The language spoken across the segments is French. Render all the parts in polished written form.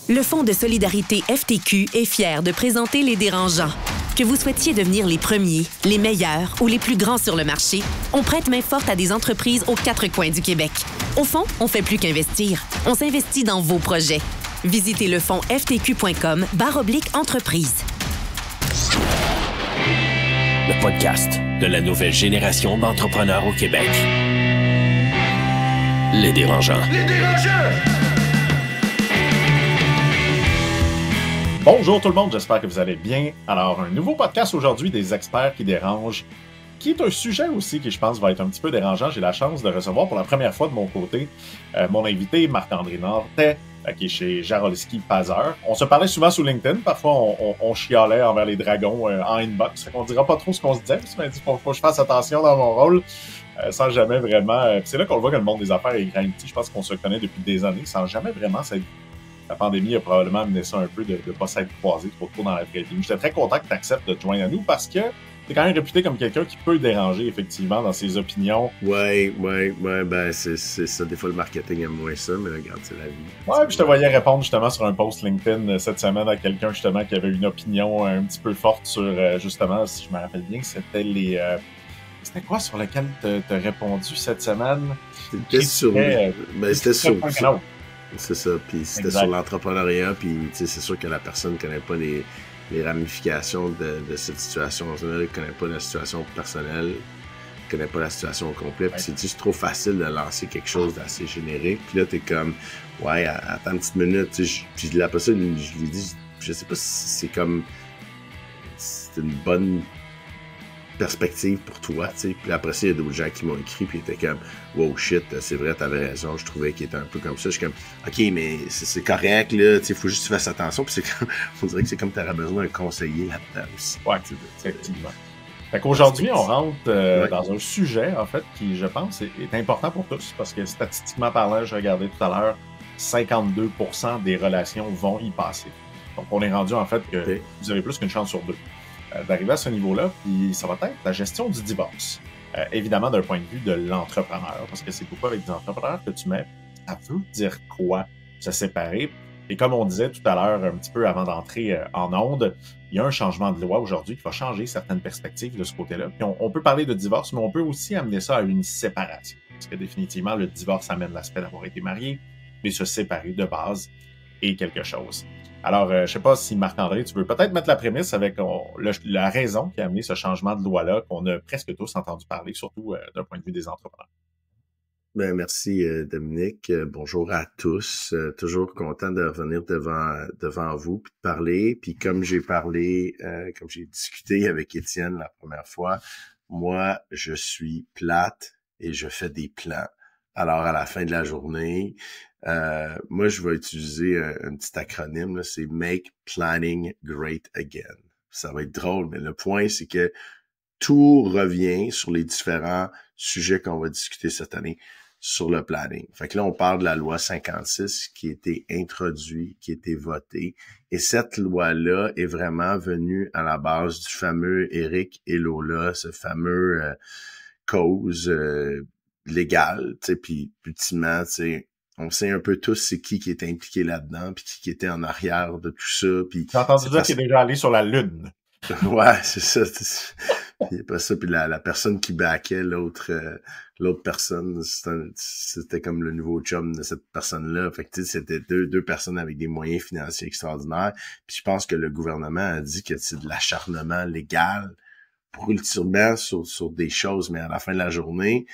Le Fonds de solidarité FTQ est fier de présenter Les Dérangeants. Que vous souhaitiez devenir les premiers, les meilleurs ou les plus grands sur le marché, on prête main forte à des entreprises aux quatre coins du Québec. Au fond, on fait plus qu'investir. On s'investit dans vos projets. Visitez le fonds ftq.com/entreprise. Le podcast de la nouvelle génération d'entrepreneurs au Québec. Les Dérangeants. Les Dérangeants! Bonjour tout le monde, j'espère que vous allez bien. Alors, un nouveau podcast aujourd'hui des experts qui dérangent, qui est un sujet aussi qui, je pense, va être un petit peu dérangeant. J'ai la chance de recevoir pour la première fois de mon côté mon invité, Marc-André Nortet, qui est chez Jarolski Pazeur. On se parlait souvent sur LinkedIn, parfois on chialait envers les dragons en inbox. On dira pas trop ce qu'on se disait, parce qu'on m'a dit faut que je fasse attention dans mon rôle, sans jamais vraiment... c'est là qu'on voit que le monde des affaires est grand et petit. Je pense qu'on se connaît depuis des années, sans jamais vraiment s'être... La pandémie a probablement amené ça un peu de ne pas s'être croisé trop dans la vraie vie. J'étais très content que tu acceptes de te joindre à nous parce que t'es quand même réputé comme quelqu'un qui peut déranger effectivement dans ses opinions. Ouais, ben c'est ça. Des fois, le marketing aime moins ça, mais regarde, c'est la vie. Ouais, puis je te voyais répondre justement sur un post LinkedIn cette semaine à quelqu'un justement qui avait une opinion un petit peu forte sur justement, si je me rappelle bien, c'était les... C'était quoi sur lequel t'as répondu cette semaine? C'était sur... c'était sur... C'est ça, puis c'était sur l'entrepreneuriat, puis c'est sûr que la personne ne connaît pas les ramifications de cette situation. Elle ne connaît pas la situation personnelle, ne connaît pas la situation au complet, puis c'est juste trop facile de lancer quelque chose d'assez générique. Puis là, t'es comme, ouais, attends une petite minute, puis après ça, je lui ai dit, je sais pas si c'est comme, c'est une bonne perspective pour toi, tu sais. Puis après ça, il y a d'autres gens qui m'ont écrit, puis ils étaient comme, wow, shit, c'est vrai, t'avais raison, je trouvais qu'il était un peu comme ça. Je suis comme, ok, mais c'est correct, là, tu sais, faut juste que tu fasses attention, puis c'est comme, on dirait que c'est comme t'aurais besoin d'un conseiller là-dedans aussi. Ouais, effectivement. Fait qu'aujourd'hui, on rentre dans un sujet, en fait, qui, je pense, est important pour tous, parce que statistiquement parlant, je regardais tout à l'heure, 52% des relations vont y passer. Donc, on est rendu, en fait, que vous avez plus qu'une chance sur deux d'arriver à ce niveau-là, puis ça va être la gestion du divorce. Évidemment, d'un point de vue de l'entrepreneur, parce que c'est beaucoup avec des entrepreneurs que tu mets. Ça veut dire quoi, se séparer? Et comme on disait tout à l'heure, un petit peu avant d'entrer en onde, il y a un changement de loi aujourd'hui qui va changer certaines perspectives de ce côté-là. Puis on peut parler de divorce, mais on peut aussi amener ça à une séparation. Parce que définitivement, le divorce amène l'aspect d'avoir été marié, mais se séparer de base est quelque chose. Alors, je sais pas si Marc-André, tu veux peut-être mettre la prémisse avec la raison qui a amené ce changement de loi-là qu'on a presque tous entendu parler, surtout d'un point de vue des entrepreneurs. Ben, merci Dominique. Bonjour à tous. Toujours content de revenir devant vous puis de parler. Puis comme j'ai discuté avec Étienne la première fois, moi, je suis plate et je fais des plans. Alors, à la fin de la journée, moi, je vais utiliser un petit acronyme, là, c'est Make Planning Great Again. Ça va être drôle, mais le point, c'est que tout revient sur les différents sujets qu'on va discuter cette année sur le planning. Fait que là, on parle de la loi 56 qui a été introduite, qui a été votée. Et cette loi-là est vraiment venue à la base du fameux Eric et Lola, ce fameux cause légale, tu sais, puis ultimement, tu sais, on sait un peu tous c'est qui était impliqué là-dedans, puis qui était en arrière de tout ça. Puis j'ai entendu dire qu'il est déjà allé sur la Lune. Ouais, c'est ça. Puis pas ça. Puis la personne qui backait l'autre personne, c'était comme le nouveau chum de cette personne-là. Fait que tu sais, c'était deux personnes avec des moyens financiers extraordinaires. Puis je pense que le gouvernement a dit que c'est de l'acharnement légal pour ultimement sur des choses, mais à la fin de la journée,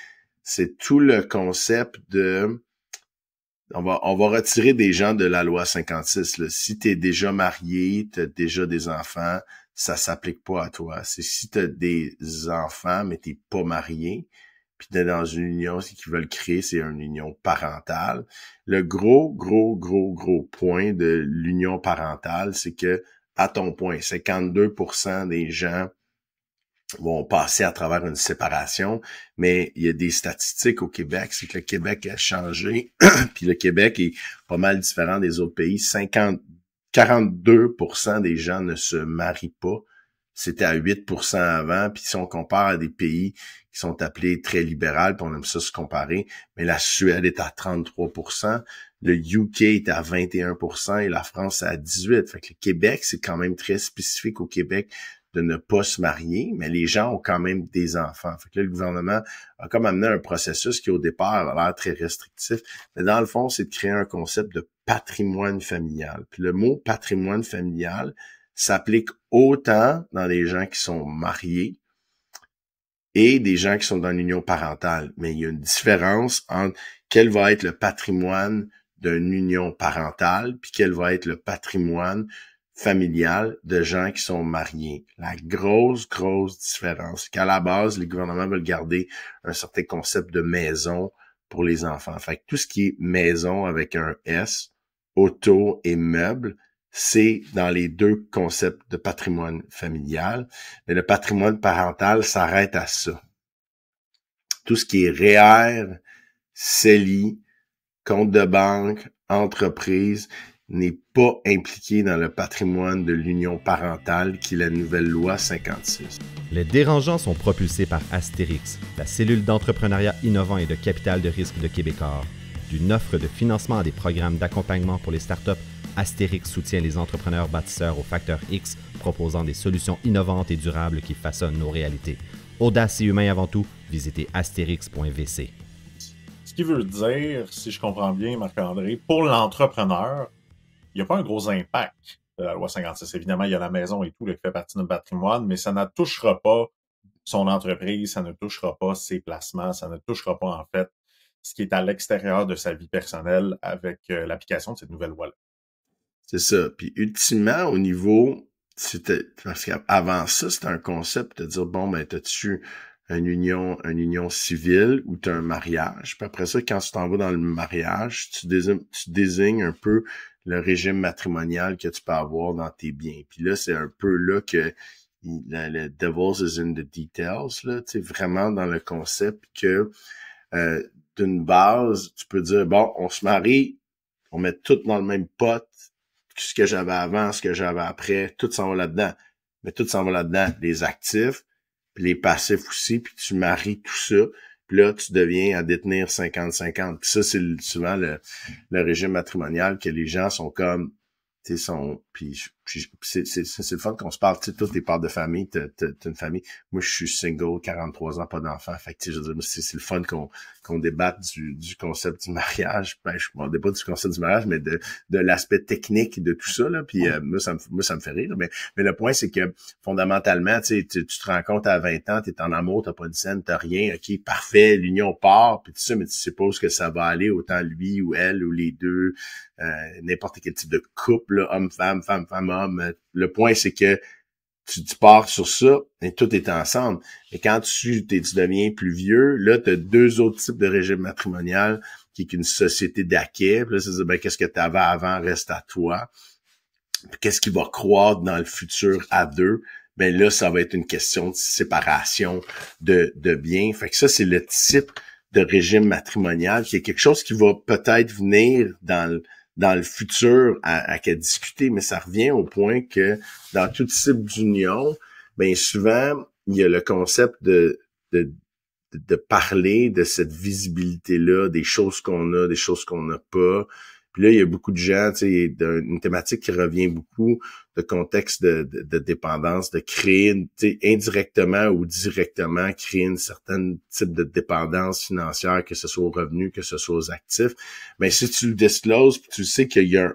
c'est tout le concept de on va retirer des gens de la loi 56. Là. Si t'es déjà marié, t'as déjà des enfants, ça s'applique pas à toi. C'est si t'as des enfants, mais t'es pas marié, puis t'es dans une union, ce qu'ils veulent créer, c'est une union parentale. Le gros point de l'union parentale, c'est que, à ton point, 52% des gens vont passer à travers une séparation, mais il y a des statistiques au Québec, c'est que le Québec a changé, puis le Québec est pas mal différent des autres pays. 42% des gens ne se marient pas. C'était à 8% avant, puis si on compare à des pays qui sont appelés très libérales, puis on aime ça se comparer, mais la Suède est à 33%, Le UK est à 21% et la France à 18%. Fait que le Québec, c'est quand même très spécifique au Québec de ne pas se marier, mais les gens ont quand même des enfants. Fait que là, le gouvernement a comme amené un processus qui, au départ, a l'air très restrictif. Mais dans le fond, c'est de créer un concept de patrimoine familial. Puis le mot patrimoine familial s'applique autant dans les gens qui sont mariés et des gens qui sont dans l'union parentale. Mais il y a une différence entre quel va être le patrimoine d'une union parentale, puis quel va être le patrimoine familial de gens qui sont mariés. La grosse différence, c'est qu'à la base, les gouvernements veulent garder un certain concept de maison pour les enfants. Fait que tout ce qui est maison avec un S, auto et meubles, c'est dans les deux concepts de patrimoine familial. Mais le patrimoine parental s'arrête à ça. Tout ce qui est REER, CELI, compte de banque, entreprise, n'est pas impliqué dans le patrimoine de l'union parentale qui est la nouvelle loi 56. Les dérangeants sont propulsés par Astérix, la cellule d'entrepreneuriat innovant et de capital de risque de Québécois. D'une offre de financement à des programmes d'accompagnement pour les startups, Astérix soutient les entrepreneurs bâtisseurs au facteur X, proposant des solutions innovantes et durables qui façonnent nos réalités. Audace et humain avant tout, visitez astérix.vc. Ce qui veut dire, si je comprends bien, Marc-André, pour l'entrepreneur, il n'y a pas un gros impact de la loi 56. Évidemment, il y a la maison et tout là, qui fait partie de notre patrimoine, mais ça ne touchera pas son entreprise, ça ne touchera pas ses placements, ça ne touchera pas, en fait, ce qui est à l'extérieur de sa vie personnelle avec l'application de cette nouvelle loi-là. C'est ça. Puis, ultimement, au niveau, parce qu'avant ça, c'était un concept de dire, bon, ben, t'as-tu une union civile ou t'as un mariage. Puis après ça, quand tu t'en vas dans le mariage, tu désignes un peu le régime matrimonial que tu peux avoir dans tes biens. Puis là, c'est un peu là que le devil's is in the details, là, tu sais, vraiment dans le concept que d'une base, tu peux dire, bon, on se marie, on met tout dans le même pot, ce que j'avais avant, ce que j'avais après, tout s'en va là-dedans. Mais tout s'en va là-dedans, les actifs, puis les passifs aussi, puis tu maries tout ça, puis là, tu deviens à détenir 50-50. Puis ça, c'est souvent le régime matrimonial que les gens sont comme, tu sais, puis c'est le fun qu'on se parle, tu sais, tous les parts de famille, t'as une famille. Moi, je suis single, 43 ans, pas d'enfant. Fait que, tu sais, je veux dire, c'est le fun qu'on débatte du concept du mariage. Ben, on débat du concept du mariage, mais de l'aspect technique de tout ça, là. Puis, moi, ça me fait rire. Mais le point, c'est que, fondamentalement, tu sais, tu te rends compte à 20 ans, t'es en amour, t'as pas de scène, t'as rien, ok, parfait, l'union part, puis tout ça, mais tu supposes que ça va aller autant lui ou elle ou les deux, n'importe quel type de couple, là, homme-femme, femme-homme. Le point, c'est que tu pars sur ça et tout est ensemble. Et quand tu deviens plus vieux, là, tu as deux autres types de régime matrimonial qui est une société d'acquet. Puis là, c'est-à-dire, ben, qu'est-ce que tu avais avant reste à toi. Puis qu'est-ce qui va croître dans le futur à deux? Ben là, ça va être une question de séparation de biens. Fait que ça, c'est le type de régime matrimonial qui est quelque chose qui va peut-être venir dans le futur à discuter, mais ça revient au point que dans tout type d'union, ben souvent, il y a le concept de parler de cette visibilité-là, des choses qu'on a, des choses qu'on n'a pas. Puis là, il y a beaucoup de gens, tu sais, une thématique qui revient beaucoup, de contexte de dépendance, de créer, tu sais, indirectement ou directement, créer une certaine type de dépendance financière, que ce soit aux revenus, que ce soit aux actifs. Mais si tu le discloses, puis tu sais qu'il y a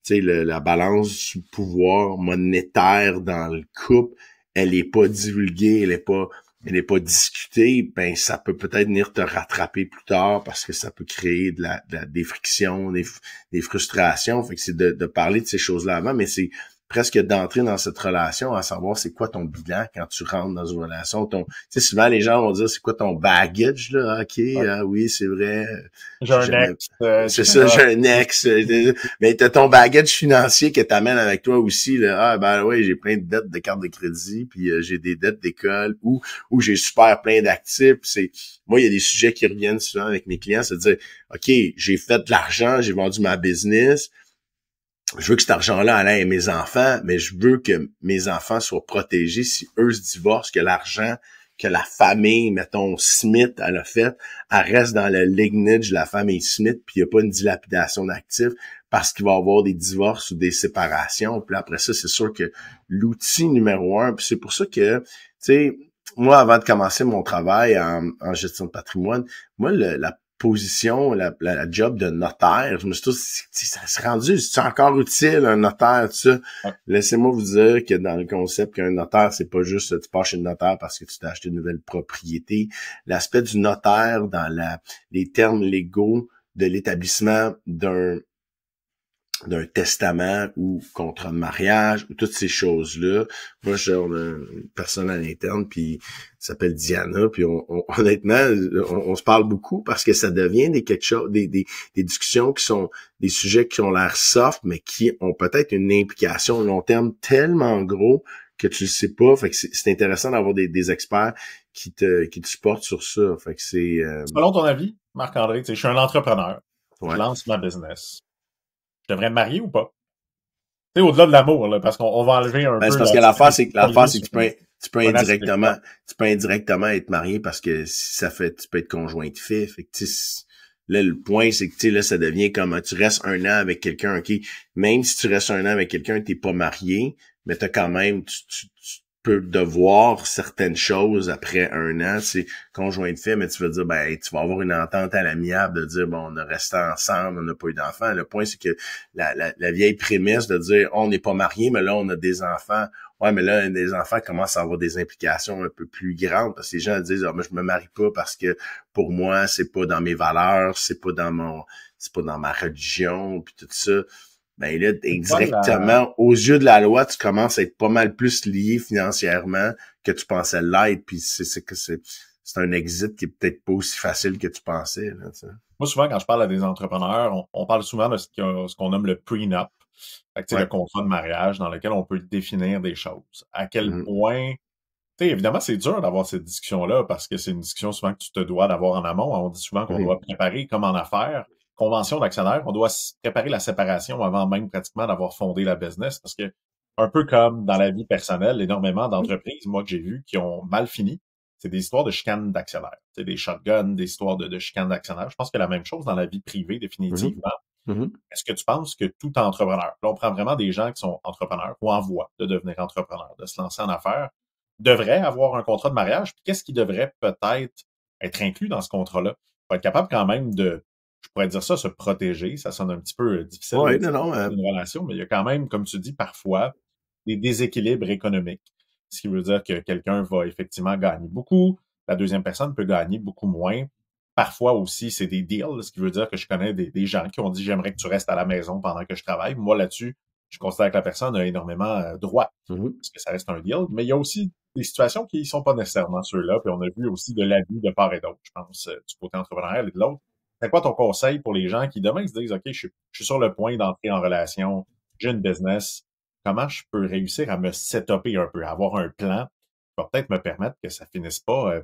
tu sais, la balance du pouvoir monétaire dans le couple, elle est pas divulguée, elle est pas discutée, ben ça peut peut-être venir te rattraper plus tard parce que ça peut créer des frictions, des frustrations. Fait que c'est de parler de ces choses-là avant, mais c'est presque d'entrer dans cette relation à savoir c'est quoi ton bilan quand tu rentres dans une relation. Tu sais, souvent les gens vont dire c'est quoi ton baggage, là, ok, ouais. Oui, c'est vrai. J'ai un ex. C'est ça, j'ai un ex. Mais t'as ton baggage financier que t'amènes avec toi aussi, là. Ah, ben oui, j'ai plein de dettes de carte de crédit, puis j'ai des dettes d'école, ou j'ai super plein d'actifs. Moi, il y a des sujets qui reviennent souvent avec mes clients, c'est de dire, ok, j'ai fait de l'argent, j'ai vendu ma business, je veux que cet argent-là aille à mes enfants, mais je veux que mes enfants soient protégés si eux se divorcent, que l'argent que la famille, mettons, Smith, elle a fait, elle reste dans le lignage de la famille Smith, puis il n'y a pas une dilapidation d'actifs parce qu'il va y avoir des divorces ou des séparations. Puis après ça, c'est sûr que l'outil numéro 1, puis c'est pour ça que, tu sais, moi, avant de commencer mon travail en gestion de patrimoine, moi, la position, la job de notaire, je me suis dit, ça s'est rendu, c'est encore utile, un notaire, tout ça. Ouais. Laissez-moi vous dire que dans le concept qu'un notaire, c'est pas juste tu pars chez le notaire parce que tu t'as acheté une nouvelle propriété. L'aspect du notaire dans les termes légaux de l'établissement d'un testament ou contrat de mariage ou toutes ces choses-là. Moi, j'ai une personne à l'interne, puis s'appelle Diana, puis honnêtement, on se parle beaucoup parce que ça devient des discussions qui sont des sujets qui ont l'air soft, mais qui ont peut-être une implication long terme tellement gros que tu le sais pas. Fait que c'est intéressant d'avoir des experts qui te supportent sur ça. Fait que c'est... Selon ton avis, Marc-André, je suis un entrepreneur. Ouais. Je lance ma business. Je devrais me marier ou pas? Tu sais, au-delà de l'amour, là, parce qu'on va enlever un peu... C'est parce que l'affaire, c'est que tu peux indirectement être marié parce que si ça fait, tu peux être conjoint de fait. Fait que, là, le point, c'est que, là, ça devient comme, tu restes un an avec quelqu'un, ok? Même si tu restes un an avec quelqu'un, t'es pas marié, mais t'as quand même, tu peux devoir certaines choses après un an, c'est conjoint de fait, mais tu vas dire, ben, tu vas avoir une entente à l'amiable de dire, bon, on a resté ensemble, on n'a pas eu d'enfants. Le point, c'est que la vieille prémisse de dire, on n'est pas marié, mais là, on a des enfants. Ouais, mais là, des enfants commencent à avoir des implications un peu plus grandes parce que les gens disent, moi, je me marie pas parce que pour moi, c'est pas dans mes valeurs, c'est pas dans ma religion, puis tout ça. Ben là, indirectement, aux yeux de la loi, tu commences à être pas mal plus lié financièrement que tu pensais l'être, puis c'est un exit qui est peut-être pas aussi facile que tu pensais. Là, t'sais. Moi, souvent, quand je parle à des entrepreneurs, on parle souvent de ce qu'on nomme le prenup, le contrat de mariage dans lequel on peut définir des choses. À quel point... évidemment, c'est dur d'avoir cette discussion-là parce que c'est une discussion souvent que tu te dois d'avoir en amont. On dit souvent qu'on doit préparer, comme en affaires, convention d'actionnaire, on doit préparer la séparation avant même pratiquement d'avoir fondé la business parce que, un peu comme dans la vie personnelle, énormément d'entreprises, moi, que j'ai vues, qui ont mal fini, c'est des histoires de chicanes d'actionnaires. C'est des shotguns, des histoires de chicanes d'actionnaires. Je pense que la même chose dans la vie privée, définitivement. Est-ce que tu penses que tout entrepreneur, là, on prend vraiment des gens qui sont entrepreneurs ou en voie de devenir entrepreneurs, de se lancer en affaires, devrait avoir un contrat de mariage? Puis qu'est-ce qui devrait peut-être être inclus dans ce contrat-là? Pour être capable quand même de, je pourrais dire ça, se protéger. Ça sonne un petit peu difficile une relation, mais il y a quand même, comme tu dis, parfois, des déséquilibres économiques. Ce qui veut dire que quelqu'un va effectivement gagner beaucoup, la deuxième personne peut gagner beaucoup moins. Parfois aussi, c'est des deals, ce qui veut dire que je connais des gens qui ont dit « j'aimerais que tu restes à la maison pendant que je travaille ». Moi, là-dessus, je considère que la personne a énormément droit, parce que ça reste un deal. Mais il y a aussi des situations qui ne sont pas nécessairement ceux-là, puis on a vu aussi de l'abus de part et d'autre, je pense, du côté entrepreneurial et de l'autre. C'est quoi ton conseil pour les gens qui demain se disent « OK, je suis sur le point d'entrer en relation, j'ai une business, comment je peux réussir à me setuper un peu, à avoir un plan qui va peut-être me permettre que ça finisse pas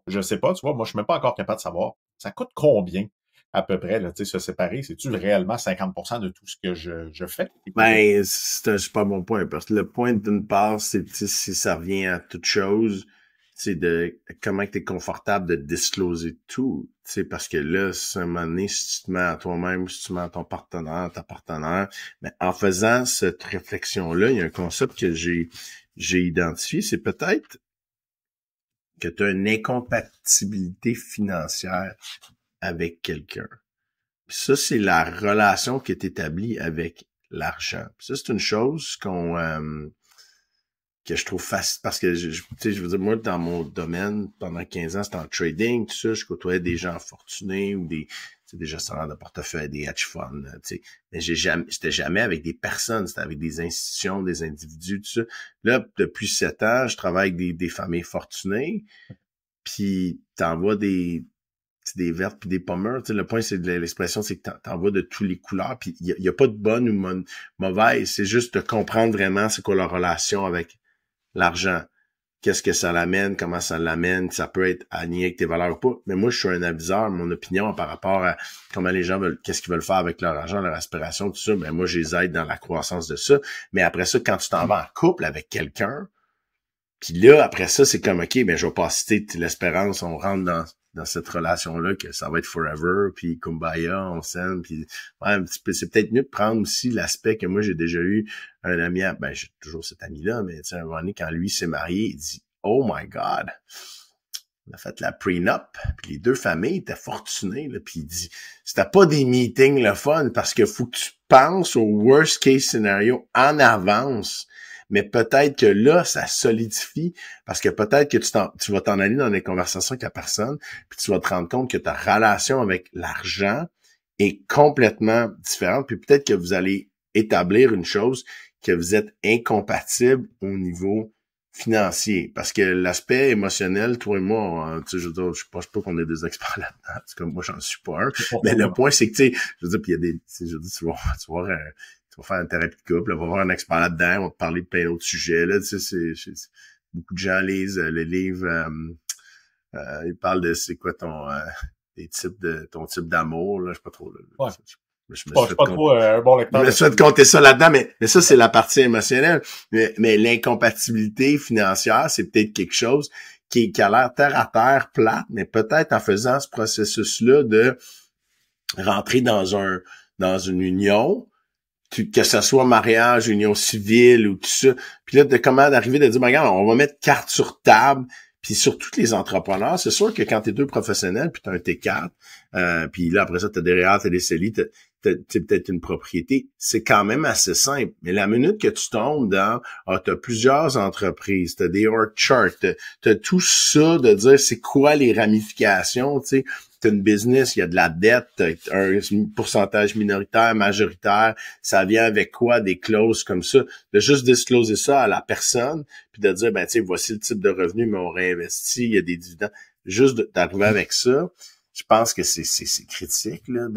je sais pas, tu vois, moi, je suis même pas encore capable de savoir, ça coûte combien à peu près, là, tu sais, se séparer? C'est-tu réellement 50% de tout ce que je fais? Ben, c'est un super bon point, parce que le point d'une part, c'est, si ça revient à toute chose, c'est de comment tu es confortable de discloser tout, tu sais, parce que là, c'est un moment donné, si tu te mets à toi-même, si tu mets à ton partenaire, ta partenaire, mais en faisant cette réflexion-là, il y a un concept que j'ai identifié, c'est peut-être que tu as une incompatibilité financière avec quelqu'un. Puis ça, c'est la relation qui est établie avec l'argent. Puis ça, c'est une chose que je trouve facile, parce que je veux dire, moi, dans mon domaine, pendant 15 ans, c'était en trading, tout ça, je côtoyais des gens fortunés ou des gestionnaires de portefeuille, des hedge funds, tu sais. Mais j'étais jamais avec des personnes, c'était avec des institutions, des individus, tout ça. Là, depuis 7 ans, je travaille avec des familles fortunées, puis t'envoies des vertes puis des pommeurs. Le point, c'est de l'expression, c'est que t'en vois de tous les couleurs, puis il y a pas de bonne ou mauvaise, c'est juste de comprendre vraiment c'est quoi leur relation avec l'argent. Qu'est-ce que ça l'amène, comment ça l'amène, ça peut être aligné avec tes valeurs ou pas. Mais moi, je suis un aviseur, mon opinion par rapport à comment les gens veulent, qu'est-ce qu'ils veulent faire avec leur argent, leur aspiration, tout ça, ben moi, je les aide dans la croissance de ça. Mais après ça, quand tu t'en vas en couple avec quelqu'un, Puis là, après ça, c'est comme, OK, ben je vais pas citer l'espérance, on rentre dans cette relation-là que ça va être forever, puis kumbaya, on s'aime, puis ouais, un petit peu, c'est peut-être mieux de prendre aussi l'aspect que moi, j'ai déjà eu un ami, ben j'ai toujours cet ami-là, mais tu sais, à un moment donné, quand lui s'est marié, il dit « Oh my God! » On a fait la prenup, puis les deux familles étaient fortunées, là, puis il dit « C'était pas des meetings le fun, parce que faut que tu penses au worst case scenario en avance. » Mais peut-être que là, ça solidifie, parce que peut-être que tu vas t'en aller dans des conversations avec la personne, puis tu vas te rendre compte que ta relation avec l'argent est complètement différente, puis peut-être que vous allez établir une chose, que vous êtes incompatibles au niveau financier. Parce que l'aspect émotionnel, toi et moi, tu sais, je veux dire, je pense pas qu'on est des experts là-dedans, c'est comme moi, j'en suis pas un. Mais le point, c'est que, tu sais, je veux dire, puis il y a des, je veux dire, tu vas voir tu vas faire une thérapie de couple, on va voir un expert là-dedden, on va te parler de plein d'autres sujets, là, tu sais, beaucoup de gens lisent le livre, ils parlent de c'est quoi ton type d'amour, là, je sais pas trop, là, ouais. Je suis pas trop un bon lecteur. Je me suis fait compter ça là-dedans, mais ça, c'est la partie émotionnelle. Mais l'incompatibilité financière, c'est peut-être quelque chose qui a l'air terre à terre, plate, mais peut-être en faisant ce processus-là de rentrer dans une union, que ce soit mariage, union civile ou tout ça, puis là, de comment d'arriver de dire, ben, regarde, on va mettre carte sur table, puis sur tous les entrepreneurs, c'est sûr que quand t'es deux professionnels, puis t'as un T4, puis là, après ça, t'as des REER, t'as des CELI, t'as peut-être une propriété, c'est quand même assez simple. Mais la minute que tu tombes dans, t'as plusieurs entreprises, t'as des org charts, t'as tout ça de dire c'est quoi les ramifications, tu sais. T'as une business, il y a de la dette, t'as un pourcentage minoritaire, majoritaire, ça vient avec quoi, des clauses comme ça, de juste discloser ça à la personne, puis de dire, ben tu sais, voici le type de revenu, mais on réinvestit, il y a des dividendes. Juste d'arriver avec ça, je pense que c'est critique, là,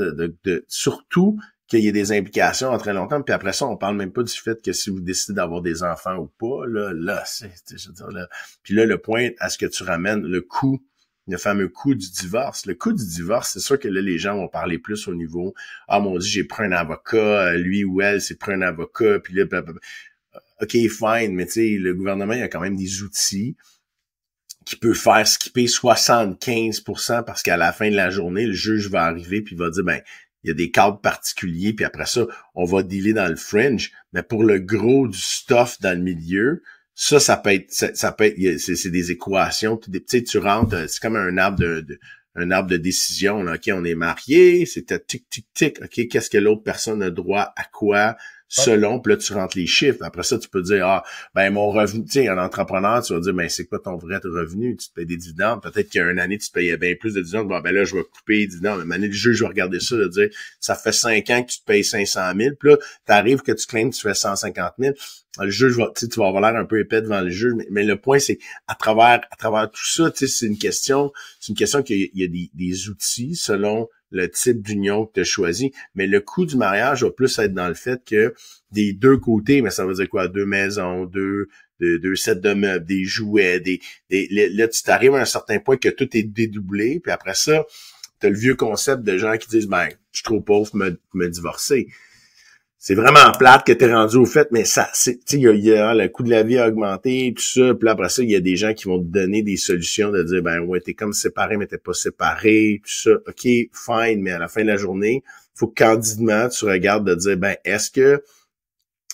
surtout qu'il y ait des implications en très longtemps, puis après ça, on parle même pas du fait que si vous décidez d'avoir des enfants ou pas, là, je veux dire, là. Puis là, le point à ce que tu ramènes, le fameux coût du divorce. Le coût du divorce, c'est sûr que là, les gens vont parler plus au niveau « Ah, mon Dieu, j'ai pris un avocat, lui ou elle s'est pris un avocat, puis là, blablabla. » OK, fine, mais tu sais, le gouvernement, il a quand même des outils qui peut faire skipper 75% parce qu'à la fin de la journée, le juge va arriver puis il va dire, ben, il y a des cadres particuliers, puis après ça, on va dealer dans le fringe, mais pour le gros du stuff dans le milieu, ça peut être, c'est des équations, tu sais, tu rentres, c'est comme un arbre de décision, là. OK, on est mariés, c'était tic, tic, tic, OK, qu'est-ce que l'autre personne a droit à quoi, selon, puis là, tu rentres les chiffres. Après ça, tu peux dire, ah, ben, mon revenu, tu sais, un entrepreneur, tu vas dire, ben, c'est quoi ton vrai revenu? Tu te payes des dividendes. Peut-être qu'il y a une année, tu te payais bien plus de dividendes. Bon, ben là, je vais couper les dividendes. Une année, le juge va regarder ça, de dire, ça fait 5 ans que tu te payes 500 000. Puis là, t'arrives que tu claimes que tu fais 150 000. Le juge va, tu vas avoir l'air un peu épais devant le juge. Mais le point, c'est, à travers tout ça, tu sais, c'est une question qu'il y a des outils selon le type d'union que tu as choisi, mais le coût du mariage va plus être dans le fait que des deux côtés, mais ça veut dire quoi? 2 maisons, deux sets de meubles, des jouets, là, tu t'arrives à un certain point que tout est dédoublé, puis après ça, t'as le vieux concept de gens qui disent, ben, je suis trop pauvre pour me divorcer. C'est vraiment plate que t'es rendu au fait, mais ça, tu sais, il y a le coût de la vie a augmenté, tout ça, puis là, après ça, il y a des gens qui vont te donner des solutions de dire, ben ouais, t'es comme séparé, mais t'es pas séparé, tout ça. OK, fine, mais à la fin de la journée, faut que candidement, tu regardes de dire, ben, est-ce que,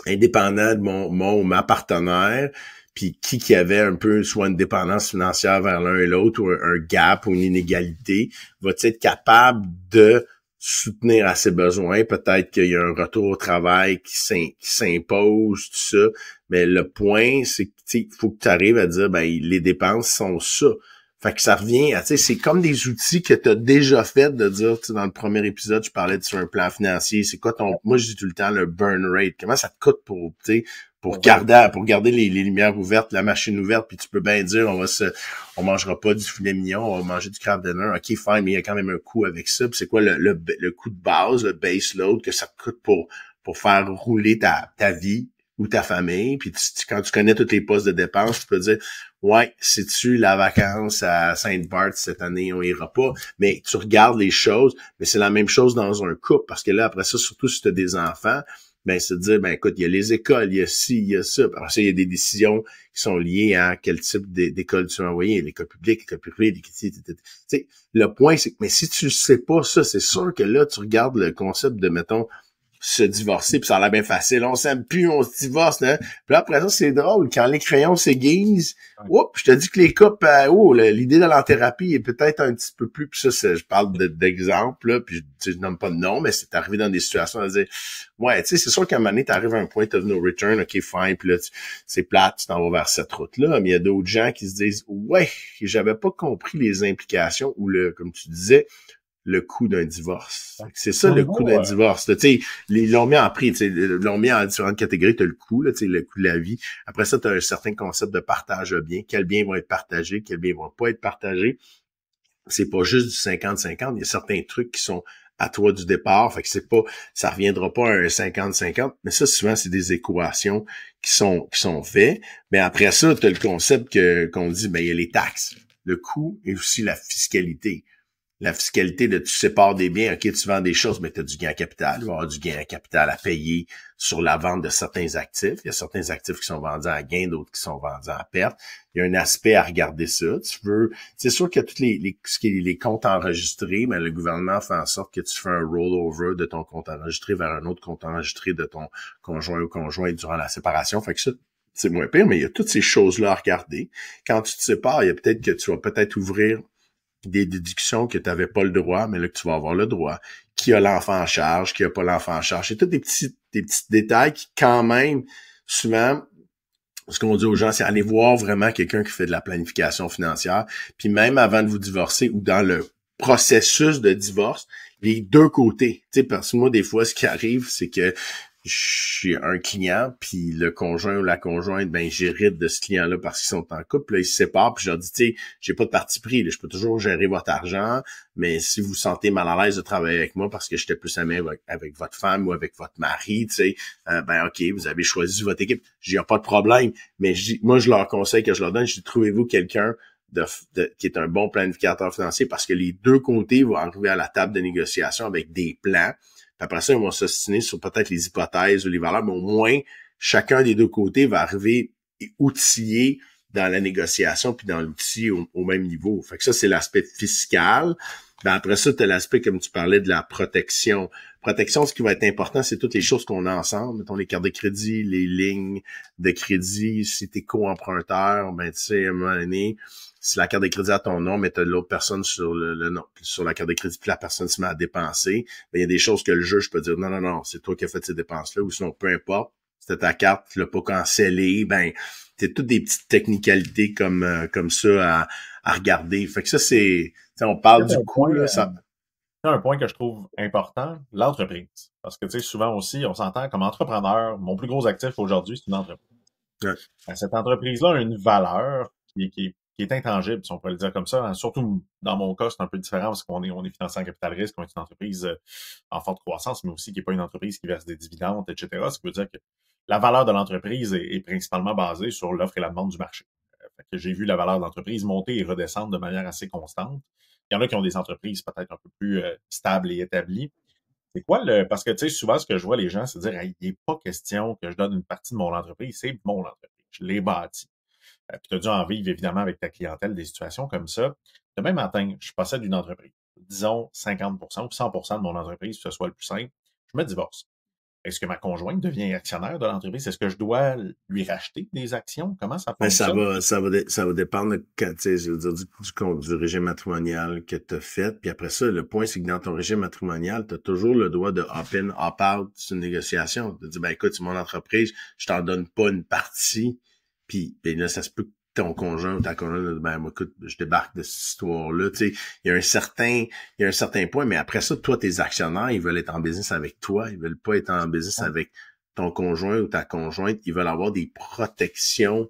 indépendant de mon ou ma partenaire, puis qui avait un peu soit une dépendance financière vers l'un et l'autre, ou un gap ou une inégalité, va-t-il être capable de soutenir à ses besoins, peut-être qu'il y a un retour au travail qui s'impose, tout ça, mais le point, c'est que il faut que tu arrives à dire, ben les dépenses sont ça. Fait que ça revient à, tu sais, c'est comme des outils que tu as déjà fait de dire, tu sais, dans le premier épisode, je parlais sur un plan financier, c'est quoi moi je dis tout le temps le burn rate, comment ça te coûte pour, tu sais, pour garder les lumières ouvertes, la machine ouverte, puis tu peux bien dire, on mangera pas du filet mignon, on va manger du craft dinner, ok, fine, mais il y a quand même un coût avec ça, puis c'est quoi le coût de base, le base load que ça te coûte pour faire rouler ta vie ou ta famille, puis quand tu connais tous les postes de dépenses, tu peux dire, ouais, sais-tu la vacance à Sainte-Barth cette année, on ira pas, mais tu regardes les choses, mais c'est la même chose dans un couple, parce que là, après ça, surtout si tu as des enfants, ben se dire, ben écoute, il y a les écoles, il y a ci, il y a ça. Après ça, il y a des décisions qui sont liées à quel type d'école tu vas envoyer, l'école publique, l'école privée, tu sais, le point, c'est que, mais si tu le sais pas ça, c'est sûr que là, tu regardes le concept de, mettons, se divorcer, puis ça a l'air bien facile. On s'aime plus, on se divorce, là. Puis là, après ça, c'est drôle. Quand les crayons s'aiguisent, je te dis que les couples, l'idée de l'enthérapie est peut-être un petit peu plus, puis ça, je parle d'exemple, là, puis je nomme pas de nom, mais c'est arrivé dans des situations à dire, ouais, tu sais, c'est sûr qu'à un moment donné, t'arrives à un point of no return, ok, fine, puis là, c'est plate, tu t'en vas vers cette route-là, mais il y a d'autres gens qui se disent, ouais, j'avais pas compris les implications ou comme tu disais, le coût d'un divorce. C'est ça, le coût d'un divorce. Tu sais, ils l'ont mis en prix, tu sais, ils l'ont mis en différentes catégories. Tu as le coût, là, tu sais, le coût de la vie. Après ça, tu as un certain concept de partage de biens. Quels biens vont être partagés, quels biens vont pas être partagés. C'est pas juste du 50-50. Il y a certains trucs qui sont à toi du départ. Fait que ça reviendra pas à un 50-50. Mais ça, souvent, c'est des équations qui sont faites. Mais après ça, tu as le concept qu'on dit, ben, il y a les taxes. Le coût et aussi la fiscalité. La fiscalité de tu sépares des biens, ok, tu vends des choses, mais tu as du gain à capital. Il va y avoir du gain à capital à payer sur la vente de certains actifs. Il y a certains actifs qui sont vendus à gain, d'autres qui sont vendus à perte. Il y a un aspect à regarder ça. C'est sûr que tous les comptes enregistrés, mais le gouvernement fait en sorte que tu fais un rollover de ton compte enregistré vers un autre compte enregistré de ton conjoint ou conjointe durant la séparation. Fait que ça, c'est moins pire, mais il y a toutes ces choses-là à regarder. Quand tu te sépares, il y a peut-être que tu vas peut-être ouvrir des déductions que tu n'avais pas le droit, mais là que tu vas avoir le droit. Qui a l'enfant en charge, qui a pas l'enfant en charge. C'est tous des petits détails qui, quand même, souvent, ce qu'on dit aux gens, c'est aller voir vraiment quelqu'un qui fait de la planification financière. Puis même avant de vous divorcer ou dans le processus de divorce, les deux côtés. Tu sais, parce que moi, des fois, ce qui arrive, c'est que je suis un client, puis le conjoint ou la conjointe, ben j'hérite de ce client-là parce qu'ils sont en couple, là, ils se séparent, puis je leur dis, tu sais, j'ai pas de parti pris, là, je peux toujours gérer votre argent, mais si vous vous sentez mal à l'aise de travailler avec moi parce que j'étais plus ami avec votre femme ou avec votre mari, tu sais, ben ok, vous avez choisi votre équipe, j'ai pas de problème, mais moi je leur conseille que je leur donne, je dis, trouvez-vous quelqu'un qui est un bon planificateur financier parce que les deux côtés vont arriver à la table de négociation avec des plans. Après ça, ils vont s'ostiner sur peut-être les hypothèses ou les valeurs, mais au moins, chacun des deux côtés va arriver outillé dans la négociation puis dans l'outil au même niveau. Fait que ça, c'est l'aspect fiscal. Ben après ça, tu as l'aspect, comme tu parlais, de la protection. Protection, ce qui va être important, c'est toutes les choses qu'on a ensemble. Mettons les cartes de crédit, les lignes de crédit. Si tu es co-emprunteur, ben tu sais, à un moment donné, si la carte de crédit à ton nom, mais t'as l'autre personne sur sur la carte de crédit, puis la personne se met à dépenser, ben il y a des choses que le juge peut dire non, c'est toi qui as fait ces dépenses-là, ou sinon, peu importe, c'était ta carte, tu l'as pas cancellée, ben c'est toutes des petites technicalités comme ça à regarder. Fait que ça, c'est. On parle du coût, là, ça. Un point que je trouve important, l'entreprise. Parce que tu sais, souvent aussi, on s'entend comme entrepreneur, mon plus gros actif aujourd'hui, c'est une entreprise. Ouais. Cette entreprise-là a une valeur qui est intangible, si on pourrait le dire comme ça. Hein. Surtout, dans mon cas, c'est un peu différent parce qu'on est financé en capital risque, on est une entreprise en forte croissance, mais aussi qui n'est pas une entreprise qui verse des dividendes, etc. Ce qui veut dire que la valeur de l'entreprise est principalement basée sur l'offre et la demande du marché. Fait que j'ai vu la valeur de l'entreprise monter et redescendre de manière assez constante. Il y en a qui ont des entreprises peut-être un peu plus stables et établies. C'est quoi parce que, tu sais, souvent, ce que je vois les gens, c'est dire, hey, il n'est pas question que je donne une partie de mon entreprise, c'est mon entreprise. Je l'ai bâtie. Puis tu as dû en vivre, évidemment, avec ta clientèle, des situations comme ça. Demain matin, je possède une entreprise. Disons 50% ou 100% de mon entreprise, que ce soit le plus simple. Je me divorce. Est-ce que ma conjointe devient actionnaire de l'entreprise? Est-ce que je dois lui racheter des actions? Comment ça fonctionne? Ça va dépendre du régime matrimonial que tu as fait. Puis après ça, le point, c'est que dans ton régime matrimonial, tu as toujours le droit de opt-in, opt-out sur une négociation. De dire, ben écoute, c'est mon entreprise, je t'en donne pas une partie. Puis ben là, ça se peut que ton conjoint ou ta conjointe, ben écoute, je débarque de cette histoire-là. Tu sais, il y a un certain point, mais après ça, toi, tes actionnaires, ils veulent être en business avec toi, ils veulent pas être en business avec ton conjoint ou ta conjointe, ils veulent avoir des protections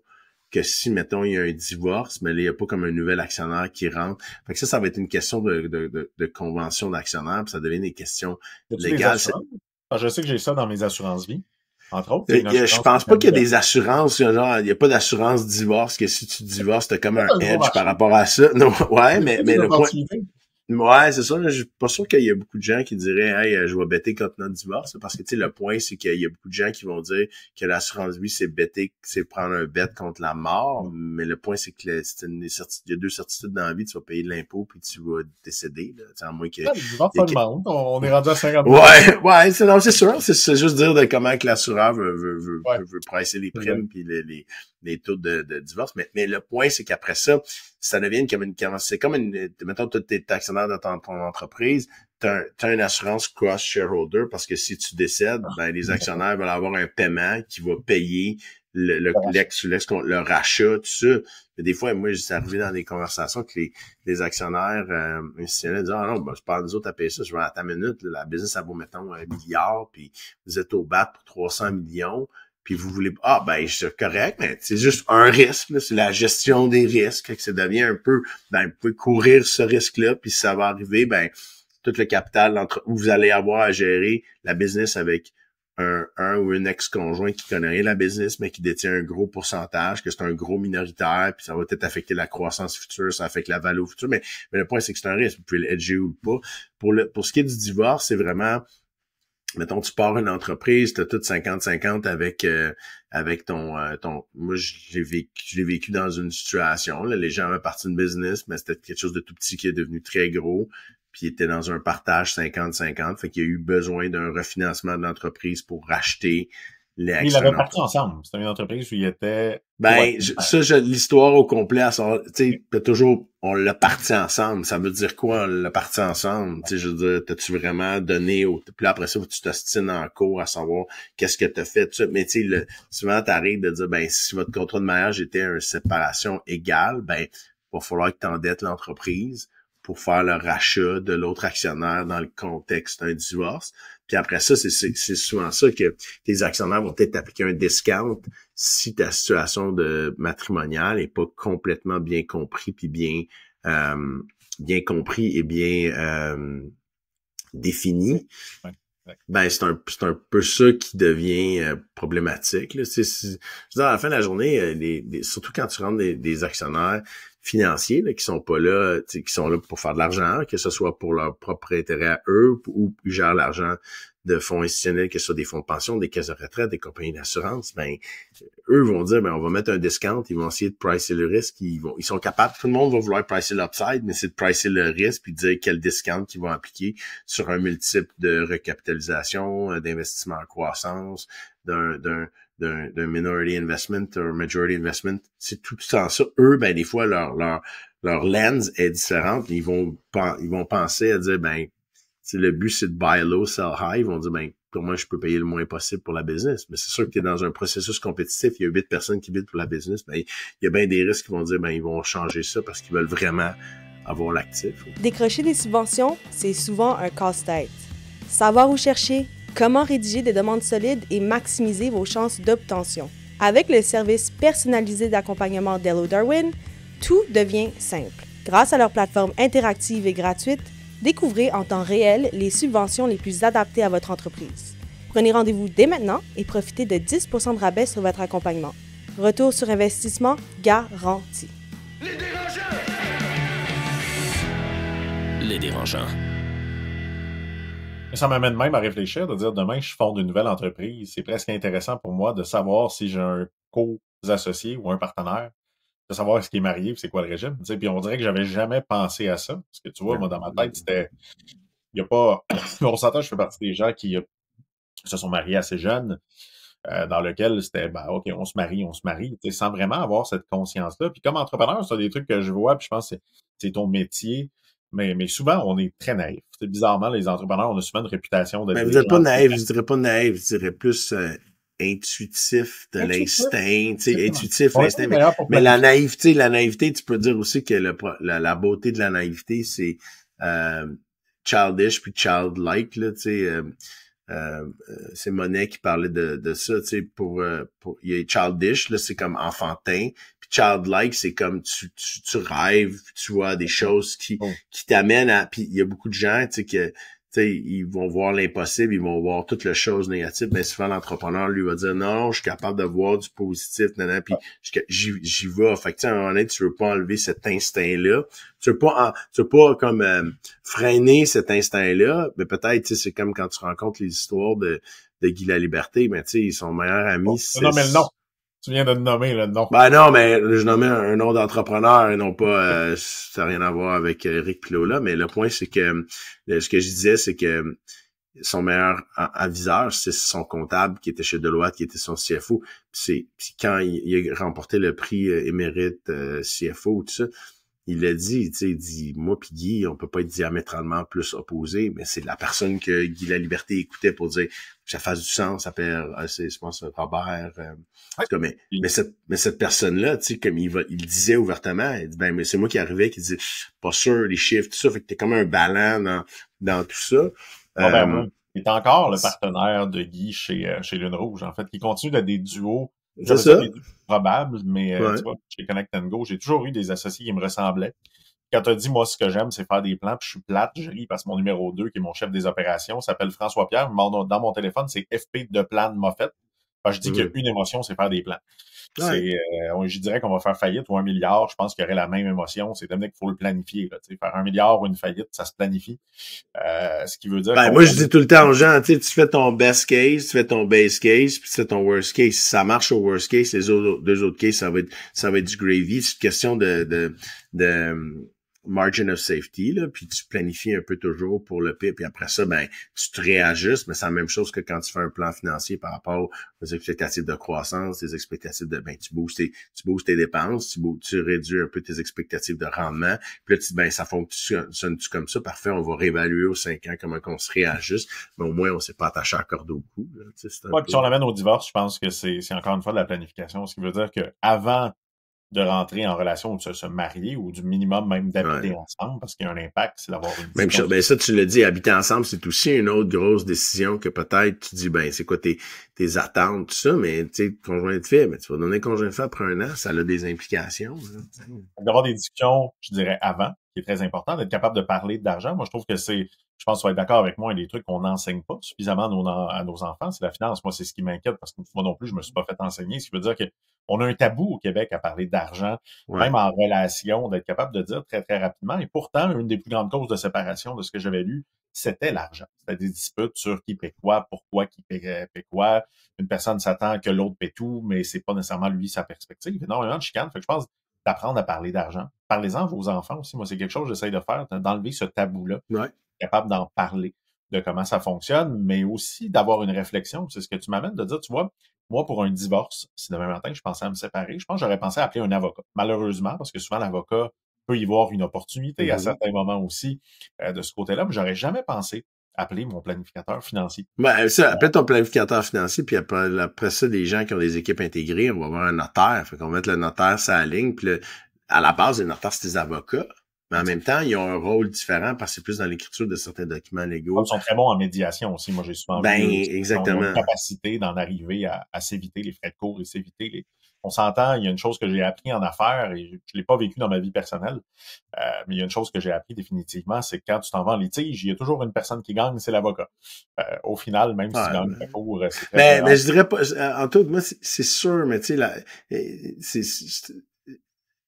que si, mettons, il y a un divorce, mais là, il n'y a pas comme un nouvel actionnaire qui rentre. Fait que ça va être une question de convention d'actionnaire, puis ça devient des questions légales. Je sais que j'ai ça dans mes assurances-vie. Entre autres, je pense pas qu'il y a des assurances, genre, il y a pas d'assurance divorce que si tu divorces, t'as comme un edge par rapport à ça. Non, ouais, mais le point. Ouais, c'est ça. Là, je suis pas sûr qu'il y a beaucoup de gens qui diraient « Hey, je vais bêter contre notre divorce. » Parce que, tu sais, le point, c'est qu'il y a beaucoup de gens qui vont dire que l'assurance vie, c'est bêter, c'est prendre un bet contre la mort. Mais le point, c'est que il y a deux certitudes dans la vie. Tu vas payer de l'impôt puis tu vas décéder. Là. À moins que... Le divorce, ça demande. On est rendu à 50 000. Ouais, c'est sûr. C'est juste dire de comment que l'assureur veut pricer les primes puis les taux de divorce. Mais le point, c'est qu'après ça, ça devient c'est comme mettons, tu es actionnaire de ton entreprise, t'as une assurance cross-shareholder parce que si tu décèdes, ben, les actionnaires veulent avoir un paiement qui va payer le rachat, tout ça. Mais des fois, moi, c'est arrivé dans des conversations que les actionnaires institutionnels disent « Ah non, ben, je parle nous autres à payer ça, je vais à ta minute, là, la business, ça vaut, mettons, 1 milliard, puis vous êtes au bat pour 300 millions. » Puis vous voulez c'est correct, mais c'est juste un risque, là, c'est la gestion des risques, que ça devient un peu, ben vous pouvez courir ce risque-là, puis ça va arriver, ben tout le capital où vous allez avoir à gérer la business avec un ou une ex-conjoint qui connaît rien de la business, mais qui détient un gros pourcentage, que c'est un gros minoritaire, puis ça va peut-être affecter la croissance future, ça affecte la valeur future, mais le point c'est que c'est un risque, vous pouvez l'edger ou pas. Pour ce qui est du divorce, c'est vraiment mettons, tu pars une entreprise, t'as tout 50-50 avec ton moi, je l'ai vécu dans une situation, là, les gens avaient parti d'une business, mais c'était quelque chose de tout petit qui est devenu très gros, puis il était dans un partage 50-50, fait qu'il y a eu besoin d'un refinancement de l'entreprise pour racheter les actions. Ils l'avaient parti ensemble. C'était une entreprise où il était... l'histoire au complet, tu sais, toujours, on l'a parti ensemble. Ça veut dire quoi, on l'a parti ensemble? Tu sais, je veux dire, t'as-tu vraiment donné puis là, après ça, tu t'ostines en cours à savoir qu'est-ce que t'as fait, tout ça. Mais tu sais, souvent, t'arrives de dire, ben, si votre contrat de mariage était une séparation égale, ben, va falloir que t'endettes l'entreprise pour faire le rachat de l'autre actionnaire dans le contexte d'un divorce. Puis après ça, c'est souvent ça que tes actionnaires vont peut-être appliquer un discount si ta situation de matrimoniale est pas complètement bien compris puis bien compris et bien défini. Ouais. Ben c'est un peu ça qui devient problématique. Là. Je veux dire, à la fin de la journée, surtout quand tu rentres des actionnaires financiers là, qui sont pas là, qui sont là pour faire de l'argent, que ce soit pour leur propre intérêt à eux ou ils gèrent l'argent de fonds institutionnels, que ce soit des fonds de pension, des caisses de retraite, des compagnies d'assurance, ben eux vont dire ben on va mettre un discount, ils vont essayer de pricer le risque, ils sont capables, tout le monde va vouloir pricer l'upside, mais c'est de pricer le risque puis de dire quel discount qu'ils vont appliquer sur un multiple de recapitalisation, d'investissement en croissance, d'un minority investment ou majority investment, c'est tout ça. Eux, ben des fois leur lens est différente. Ils vont penser à dire ben si le but c'est de buy low, sell high, ils vont dire ben pour moi je peux payer le moins possible pour la business. Mais c'est sûr que tu es dans un processus compétitif, il y a 8 personnes qui bident pour la business, ben il y a bien des risques qui vont dire ben ils vont changer ça parce qu'ils veulent vraiment avoir l'actif. Décrocher des subventions, c'est souvent un casse-tête. Savoir où chercher, comment rédiger des demandes solides et maximiser vos chances d'obtention. Avec le service personnalisé d'accompagnement d'Hello Darwin, tout devient simple. Grâce à leur plateforme interactive et gratuite, découvrez en temps réel les subventions les plus adaptées à votre entreprise. Prenez rendez-vous dès maintenant et profitez de 10 % de rabais sur votre accompagnement. Retour sur investissement garanti. Les dérangeants. Ça m'amène même à réfléchir, de dire demain, je fonde une nouvelle entreprise. C'est presque intéressant pour moi de savoir si j'ai un co-associé ou un partenaire, de savoir est-ce qu'il est marié, c'est quoi le régime. Tu sais, puis on dirait que j'avais jamais pensé à ça. Parce que tu vois, moi, dans ma tête, c'était. Il n'y a pas. On s'entend, je fais partie des gens qui se sont mariés assez jeunes, dans lequel c'était ben, OK, on se marie, tu sais, sans vraiment avoir cette conscience-là. Puis comme entrepreneur, c'est des trucs que je vois, puis je pense que c'est ton métier. Mais souvent, on est très naïf. C'est bizarrement, les entrepreneurs, on a souvent une réputation de... Mais vous n'êtes pas naïf, je dirais pas naïf, je dirais plus intuitif de l'instinct, tu sais, intuitif, l'instinct. Mais la naïveté, tu peux dire aussi que la beauté de la naïveté, c'est childish puis childlike, là, tu sais. C'est Monet qui parlait de ça, tu sais, pour il y a childish, là, c'est comme enfantin, puis childlike, c'est comme tu rêves, tu vois des choses qui t'amènent à, puis il y a beaucoup de gens, tu sais, que ils vont voir l'impossible, ils vont voir toutes les choses négatives, mais souvent l'entrepreneur lui va dire non, je suis capable de voir du positif, puis j'y vais. Fait que, à un moment donné, tu veux pas enlever cet instinct-là. Tu veux pas comme freiner cet instinct-là, mais peut-être, c'est comme quand tu rencontres les histoires de Guy Laliberté, mais son meilleur ami, c'est... Non, mais le nom. Tu viens de nommer le nom. Ben non, mais je nommais un nom d'entrepreneur et non pas, ça n'a rien à voir avec Eric Pilola, mais le point, c'est que, ce que je disais, c'est que son meilleur aviseur, c'est son comptable qui était chez Deloitte, qui était son CFO. Puis quand il a remporté le prix émérite CFO, tout ça, il l'a dit, il dit, moi pis Guy, on peut pas être diamétralement plus opposés, mais c'est la personne que Guy Laliberté écoutait pour dire que ça fasse du sens, ça s'appelle, je pense, Robert, en tout cas, mais cette personne-là, comme il disait ouvertement, il dit, ben, mais c'est moi qui arrivais, qui dit, pas sûr, les chiffres, tout ça, fait que t'es comme un ballon dans tout ça. Robert il est encore le partenaire de Guy chez Lune Rouge, en fait, qui continue d'être des duos. C'est ça. Des duos probables, mais tu vois, chez Connect & Go, j'ai toujours eu des associés qui me ressemblaient. Quand t'as dit, moi, ce que j'aime, c'est faire des plans, puis je suis plate, je ris parce que mon numéro 2, qui est mon chef des opérations, s'appelle François Pierre. Dans mon téléphone, c'est FP de plan de Moffett. Enfin, je dis qu'il y a une émotion, c'est faire des plans. Ouais. Je dirais qu'on va faire faillite ou 1 milliard, je pense qu'il y aurait la même émotion. C'est qu'il faut le planifier. Là, faire 1 milliard ou une faillite, ça se planifie. Ce qui veut dire... moi, je dis tout le temps aux gens, tu fais ton best case, tu fais ton base case, puis tu fais ton worst case. Si ça marche au worst case, les deux autres cases, ça va être du gravy. C'est une question de margin of safety, là, puis tu planifies un peu toujours pour le pire, puis après ça, ben, tu te réajustes, mais c'est la même chose que quand tu fais un plan financier par rapport aux expectatives de croissance, tes expectatives tu boostes tes dépenses, tu réduis un peu tes expectatives de rendement, puis là, ça fonctionne-tu comme ça, parfait, on va réévaluer aux 5 ans comment qu'on se réajuste, mais au moins, on s'est pas attaché à la corde au cou, là, puis si on l'amène au divorce, je pense que c'est encore une fois de la planification, ce qui veut dire que avant de rentrer en relation ou de se marier ou du minimum même d'habiter ensemble parce qu'il y a un impact, c'est d'avoir une même chose. Ben ça, tu l'as dit, habiter ensemble, c'est aussi une autre grosse décision que peut-être tu dis, ben c'est quoi tes attentes, tout ça, mais tu sais, conjoint de fait, mais tu vas donner conjoint de fait après 1 an, ça a des implications. D'avoir des discussions, je dirais, avant, qui est très important, d'être capable de parler d'argent. Moi, je trouve que je pense que tu vas être d'accord avec moi, il y a des trucs qu'on n'enseigne pas suffisamment à nos enfants, c'est la finance. Moi, c'est ce qui m'inquiète parce que moi non plus, je me suis pas fait enseigner. Ce qui veut dire qu'on a un tabou au Québec à parler d'argent, même en relation, d'être capable de dire très, très rapidement. Et pourtant, une des plus grandes causes de séparation de ce que j'avais lu, c'était l'argent. C'était des disputes sur qui paie quoi, pourquoi qui paie quoi. Une personne s'attend que l'autre paie tout, mais c'est pas nécessairement lui sa perspective. Énormément de chicanes. Fait que je pense d'apprendre à parler d'argent. Parlez-en à vos enfants aussi. Moi, c'est quelque chose que j'essaye de faire, d'enlever ce tabou-là. Ouais. Capable d'en parler, de comment ça fonctionne, mais aussi d'avoir une réflexion. C'est ce que tu m'amènes de dire, tu vois, moi, pour un divorce, si demain matin, je pensais à me séparer, je pense que j'aurais pensé à appeler un avocat. Malheureusement, parce que souvent, l'avocat peut y voir une opportunité à certains moments aussi de ce côté-là, mais j'aurais jamais pensé appeler mon planificateur financier. Ben, ça, appelle ton planificateur financier, puis après ça, des gens qui ont des équipes intégrées, on va avoir un notaire. Fait qu'on va mettre le notaire sur la ligne, puis à la base, les notaires, c'est des avocats. Mais en même temps, ils ont un rôle différent parce que c'est plus dans l'écriture de certains documents légaux. Ils sont très bons en médiation aussi. Moi, j'ai souvent vu exactement. Ils ont une capacité d'en arriver à s'éviter les frais de cours et s'éviter les... On s'entend, il y a une chose que j'ai appris en affaires et je l'ai pas vécu dans ma vie personnelle, mais il y a une chose que j'ai appris définitivement, c'est que quand tu t'en vas en litige, il y a toujours une personne qui gagne, c'est l'avocat. Au final, même si tu gagnes le cours, c'est très... Mais je dirais pas... En tout, moi, c'est sûr, mais tu sais,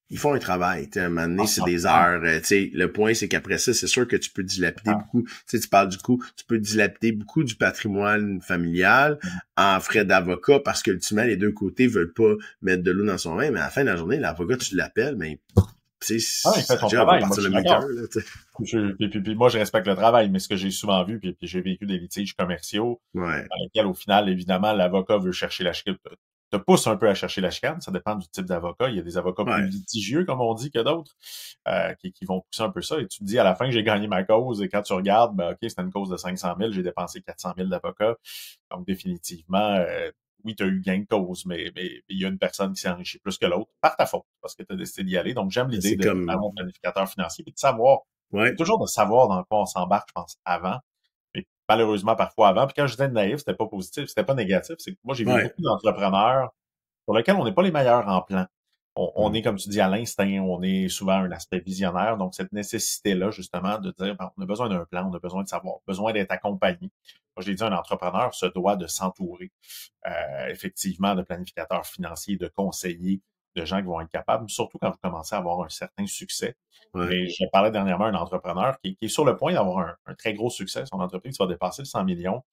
ils font un travail, tu sais, à un moment donné, c'est des heures, tu sais, le point, c'est qu'après ça, c'est sûr que tu peux dilapider beaucoup, tu sais, tu parles du coup, tu peux dilapider beaucoup du patrimoine familial en frais d'avocat parce que, ultimement, les deux côtés veulent pas mettre de l'eau dans son vin, mais à la fin de la journée, l'avocat, tu l'appelles, mais, tu sais, il fait son travail, puis moi, je respecte le travail, mais ce que j'ai souvent vu, puis j'ai vécu des litiges commerciaux, dans lesquels, au final, évidemment, l'avocat veut chercher la chicane, te pousse un peu à chercher la chicane, ça dépend du type d'avocat. Il y a des avocats plus litigieux, comme on dit, que d'autres, qui vont pousser un peu ça. Et tu te dis, à la fin, j'ai gagné ma cause. Et quand tu regardes, OK, c'était une cause de 500 000, j'ai dépensé 400 000 d'avocats. Donc, définitivement, oui, tu as eu gain de cause, mais il y a une personne qui s'est enrichie plus que l'autre par ta faute, parce que tu as décidé d'y aller. Donc, j'aime l'idée d'avoir un planificateur financier et de savoir, toujours de savoir dans quoi on s'embarque, je pense, avant. Malheureusement, parfois avant. Puis quand je disais naïf, c'était pas positif, c'était pas négatif. C'est que moi, j'ai vu beaucoup d'entrepreneurs pour lesquels on n'est pas les meilleurs en plan. on est, comme tu dis, à l'instinct, on est souvent un aspect visionnaire. Donc, cette nécessité-là, justement, de dire, ben, on a besoin d'un plan, on a besoin de savoir, besoin d'être accompagné. Moi, j'ai dit, un entrepreneur se doit de s'entourer, effectivement, de planificateurs financiers, de conseillers, de gens qui vont être capables, surtout quand vous commencez à avoir un certain succès. Ouais. Mais je parlais dernièrement d'un entrepreneur qui est sur le point d'avoir un très gros succès. Son entreprise va dépasser le 100 millions,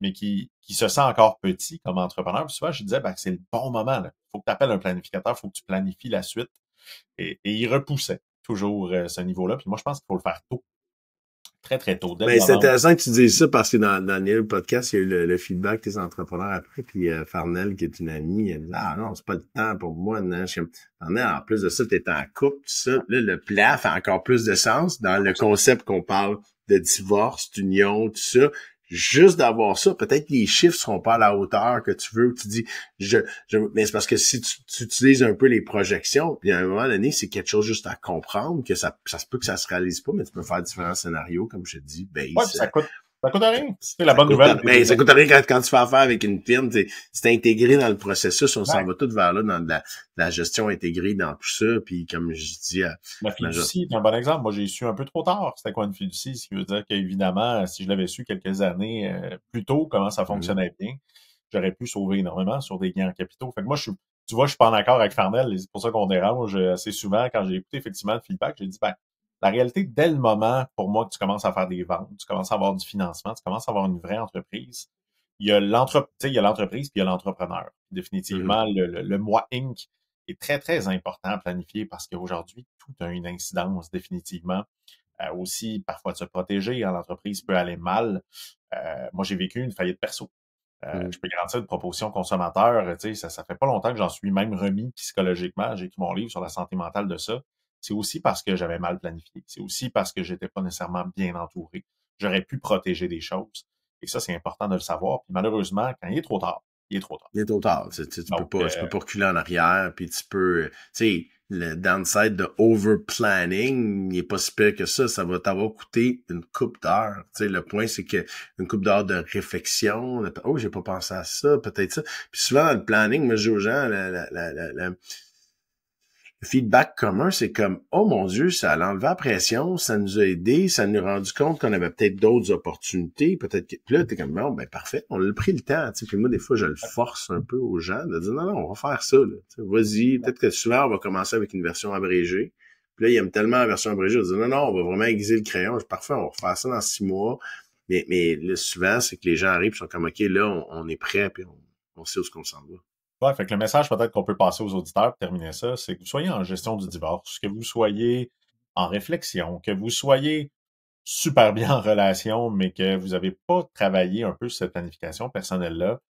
mais qui se sent encore petit comme entrepreneur. Puis souvent, je disais, ben, c'est le bon moment. Il faut que tu appelles un planificateur, il faut que tu planifies la suite. Et il repoussait toujours ce niveau-là. Puis moi, je pense qu'il faut le faire tôt. Très, très tôt. Dès le Ben, c'est moment. intéressant que tu dises ça parce que dans le podcast, il y a eu le feedback des entrepreneurs après, puis Farnell, qui est une amie, elle dit, ah non, c'est pas le temps pour moi, non. Je suis comme, Farnell, en plus de ça, t'es en couple, tout ça. Là, le plan fait encore plus de sens dans le concept qu'on parle de divorce, d'union, tout ça. Juste d'avoir ça, peut-être que les chiffres seront pas à la hauteur que tu veux. Tu dis, mais c'est parce que si tu utilises un peu les projections, puis à un moment donné, c'est quelque chose juste à comprendre, que ça se peut que ça se réalise pas, mais tu peux faire différents scénarios, comme je te dis, base. Ouais, ça coûte rien. C'est la bonne nouvelle. Mais ça coûte rien quand tu fais affaire avec une firme. C'est intégré dans le processus. On s'en va tout vers là, dans de la gestion intégrée dans tout ça. Puis comme je dis... La fiducie est un bon exemple. Moi, j'ai su un peu trop tard c'était quoi une fiducie, ce qui veut dire qu'évidemment, si je l'avais su quelques années plus tôt, comment ça fonctionnait bien, j'aurais pu sauver énormément sur des gains en capitaux. Fait que moi, tu vois, je suis pas en accord avec Farnell. C'est pour ça qu'on dérange assez souvent. Quand j'ai écouté effectivement le feedback, j'ai dit, ben, la réalité, dès le moment, pour moi, que tu commences à faire des ventes, tu commences à avoir du financement, tu commences à avoir une vraie entreprise, il y a l'entreprise, puis il y a l'entrepreneur. Définitivement, le moi Inc. est très, très important à planifier parce qu'aujourd'hui, tout a une incidence, définitivement. Aussi, parfois, de se protéger, l'entreprise peut aller mal. Moi, j'ai vécu une faillite perso. Je peux garantir une proposition consommateur, ça fait pas longtemps que j'en suis même remis psychologiquement. J'ai écrit mon livre sur la santé mentale de ça. C'est aussi parce que j'avais mal planifié. C'est aussi parce que j'étais pas nécessairement bien entouré. J'aurais pu protéger des choses. Et ça, c'est important de le savoir. Puis malheureusement, quand il est trop tard, il est trop tard. Il est trop tard. Tu peux pas reculer en arrière, puis tu peux... Tu sais, le downside de over-planning, il est pas si pire que ça. Ça va t'avoir coûté une couple d'heures. Tu sais, le point, c'est que une couple d'heures de réflexion, oh, j'ai pas pensé à ça, peut-être ça. Puis souvent, dans le planning, moi, je dis aux gens, le feedback commun, c'est comme, oh mon Dieu, ça a enlevé la pression, ça nous a aidé, ça nous a rendu compte qu'on avait peut-être d'autres opportunités, peut-être que, puis là, t'es comme, bon, ben, parfait, on a pris le temps, tu sais, puis moi, des fois, je le force un peu aux gens de dire, non, on va faire ça, là, vas-y, peut-être que souvent, on va commencer avec une version abrégée, puis là, il aime tellement la version abrégée, on va dire, non, on va vraiment aiguiser le crayon, parfait, on va refaire ça dans 6 mois, mais là, souvent, c'est que les gens arrivent, ils sont comme, OK, là, on est prêt, puis on sait où est-ce qu'on s'en va. Ouais, fait que le message peut-être qu'on peut passer aux auditeurs pour terminer ça, c'est que vous soyez en gestion du divorce, que vous soyez en réflexion, que vous soyez super bien en relation, mais que vous n'avez pas travaillé un peu sur cette planification personnelle-là,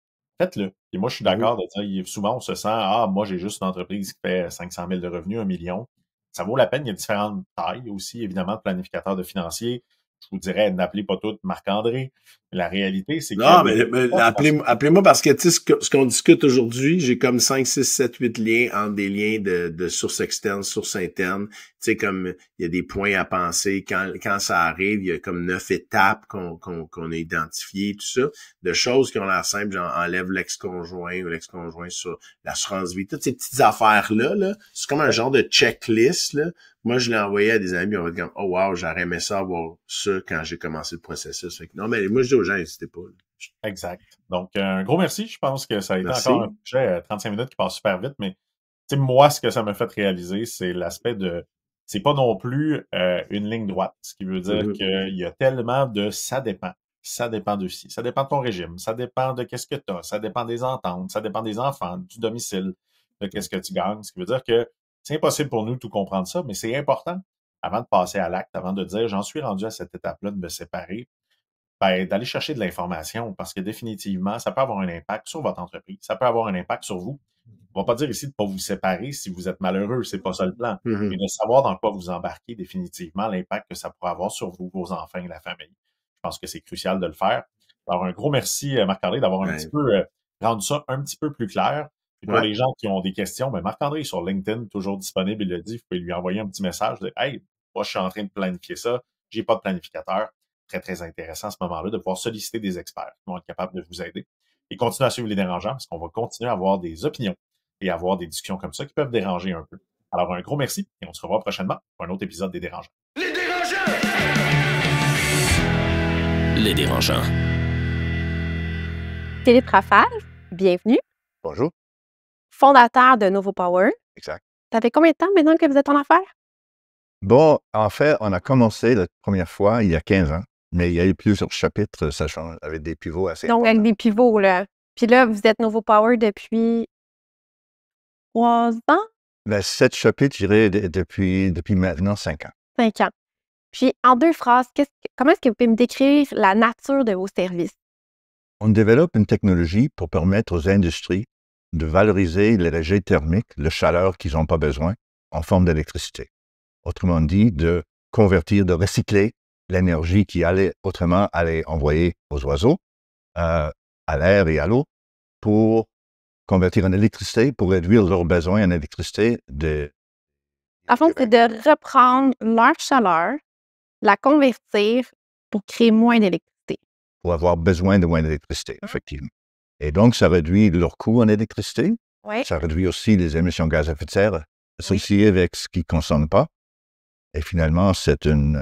faites-le. Et moi, je suis d'accord de dire, souvent, on se sent, moi, j'ai juste une entreprise qui fait 500 000 de revenus, 1 million. Ça vaut la peine. Il y a différentes tailles aussi, évidemment, de planificateurs de financiers. Je vous dirais, n'appelez pas toutes Marc-André. La réalité, c'est que... Non, mais appelez-moi parce que, tu sais, ce qu'on discute aujourd'hui, j'ai comme 5, 6, 7, 8 liens entre des liens de sources externes, sources internes. Tu sais, comme, il y a des points à penser. Quand ça arrive, il y a comme 9 étapes qu'on a identifiées, tout ça. De choses qui ont l'air simples, genre, enlève l'ex-conjoint ou l'ex-conjoint sur l'assurance vie. Toutes ces petites affaires-là, là, c'est comme un genre de checklist, là. Moi, je l'ai envoyé à des amis, on va dire, oh wow, j'aurais aimé ça avoir ça quand j'ai commencé le processus. Fait que, non, mais moi, je dis aux gens, n'hésitez pas. Là. Exact. Donc, un gros merci. Je pense que ça a été encore un sujet 35 minutes qui passe super vite, mais moi, ce que ça m'a fait réaliser, c'est l'aspect de... C'est pas non plus une ligne droite, ce qui veut dire qu'il y a tellement de ça dépend. Ça dépend de ci. Ça dépend de ton régime. Ça dépend de qu'est-ce que tu as. Ça dépend des ententes. Ça dépend des enfants, du domicile, de qu'est-ce que tu gagnes. Ce qui veut dire que c'est impossible pour nous de tout comprendre ça, mais c'est important, avant de passer à l'acte, avant de dire, j'en suis rendu à cette étape-là de me séparer, ben, d'aller chercher de l'information, parce que définitivement, ça peut avoir un impact sur votre entreprise, ça peut avoir un impact sur vous. On va pas dire ici de pas vous séparer si vous êtes malheureux, c'est pas ça le plan, mais de savoir dans quoi vous embarquez définitivement, l'impact que ça pourrait avoir sur vous, vos enfants et la famille. Je pense que c'est crucial de le faire. Alors, un gros merci, Marc-André, d'avoir un petit peu rendu ça un petit peu plus clair. Et pour les gens qui ont des questions, ben Marc-André est sur LinkedIn, toujours disponible, il le dit, vous pouvez lui envoyer un petit message, de hey, moi je suis en train de planifier ça, j'ai pas de planificateur. Très, très intéressant à ce moment-là de pouvoir solliciter des experts qui vont être capables de vous aider. Et continuez à suivre les dérangeants parce qu'on va continuer à avoir des opinions et avoir des discussions comme ça qui peuvent déranger un peu. Alors, un gros merci et on se revoit prochainement pour un autre épisode des Dérangeants. Les Dérangeants. Philippe Rafal, bienvenue. Bonjour. Fondateur de Novo Power. Exact. Ça fait combien de temps maintenant que vous êtes en affaires? Bon, en fait, on a commencé la première fois il y a 15 ans, mais il y a eu plusieurs chapitres, ça change, avec des pivots assez Donc, avec importants. des pivots, là. Puis là, vous êtes Novo Power depuis 3 ans, Ben, 7 chapitres, je dirais, depuis maintenant 5 ans. 5 ans. Puis, en 2 phrases, comment est-ce que vous pouvez me décrire la nature de vos services? On développe une technologie pour permettre aux industries de valoriser l'énergie thermique, la chaleur qu'ils n'ont pas besoin, en forme d'électricité. Autrement dit, de convertir, de recycler l'énergie qui allait autrement aller envoyer aux oiseaux, à l'air et à l'eau, pour convertir en électricité, pour réduire leurs besoins en électricité. En fond, c'est de reprendre leur chaleur, la convertir pour créer moins d'électricité. Pour avoir besoin de moins d'électricité, effectivement. Et donc, ça réduit leur coût en électricité. Oui. Ça réduit aussi les émissions de gaz à effet de serre associées avec ce qu'ils ne consomment pas. Et finalement, c'est un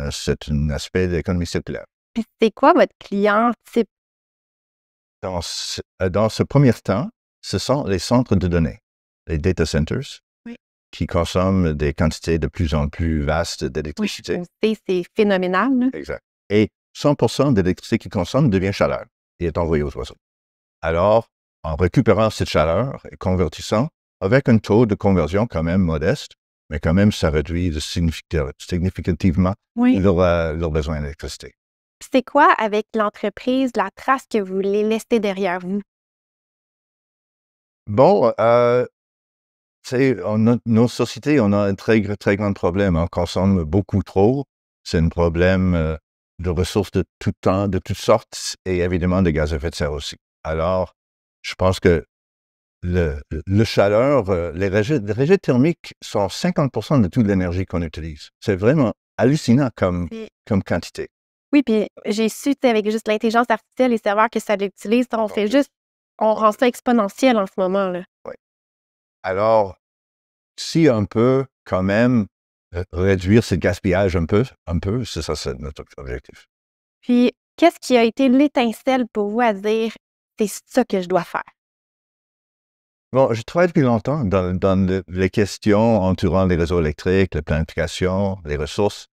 aspect de l'économie circulaire. Puis, c'est quoi votre client type? Dans ce premier temps, ce sont les centres de données, les data centers, Oui. qui consomment des quantités de plus en plus vastes d'électricité. Oui, c'est phénoménal, là. Exact. Et 100% d'électricité qu'ils consomment devient chaleur et est envoyée aux oiseaux. Alors, en récupérant cette chaleur et convertissant, avec un taux de conversion quand même modeste, mais quand même, ça réduit significativement Oui. leur besoin d'électricité. Puis c'est quoi, avec l'entreprise, la trace que vous voulez laisser derrière vous? Bon, tu sais, nos sociétés, on a un très grand problème. On consomme beaucoup trop. C'est un problème de ressources de tout temps, de toutes sortes, et évidemment de gaz à effet de serre aussi. Alors, je pense que le chaleur, les rejets thermiques sont 50% de toute l'énergie qu'on utilise. C'est vraiment hallucinant comme quantité. Oui, puis j'ai su, tu sais, avec juste l'intelligence artificielle, les serveurs que ça l'utilise, on rend ça exponentiel en ce moment, là. Oui. Alors, si on peut quand même réduire ce gaspillage un peu, c'est ça, c'est notre objectif. Puis, qu'est-ce qui a été l'étincelle pour vous à dire, c'est ça que je dois faire? Bon, je travaille depuis longtemps dans les questions entourant les réseaux électriques, la planification, les ressources.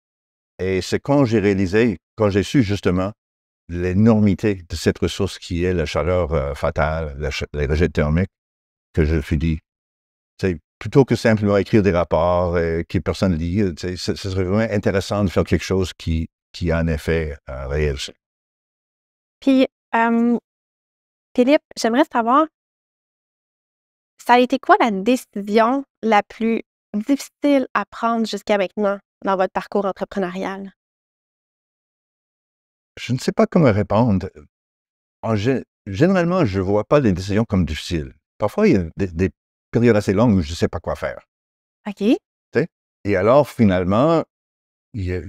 Et c'est quand j'ai su justement l'énormité de cette ressource qui est la chaleur fatale, les rejets thermiques, que je me suis dit, plutôt que simplement écrire des rapports que personne ne lit, ce serait vraiment intéressant de faire quelque chose qui a un effet réel. Puis, Philippe, j'aimerais savoir, ça a été quoi la décision la plus difficile à prendre jusqu'à maintenant dans votre parcours entrepreneurial? Je ne sais pas comment répondre. Généralement, je ne vois pas les décisions comme difficiles. Parfois, il y a des périodes assez longues où je ne sais pas quoi faire. OK. Et alors, finalement, il y a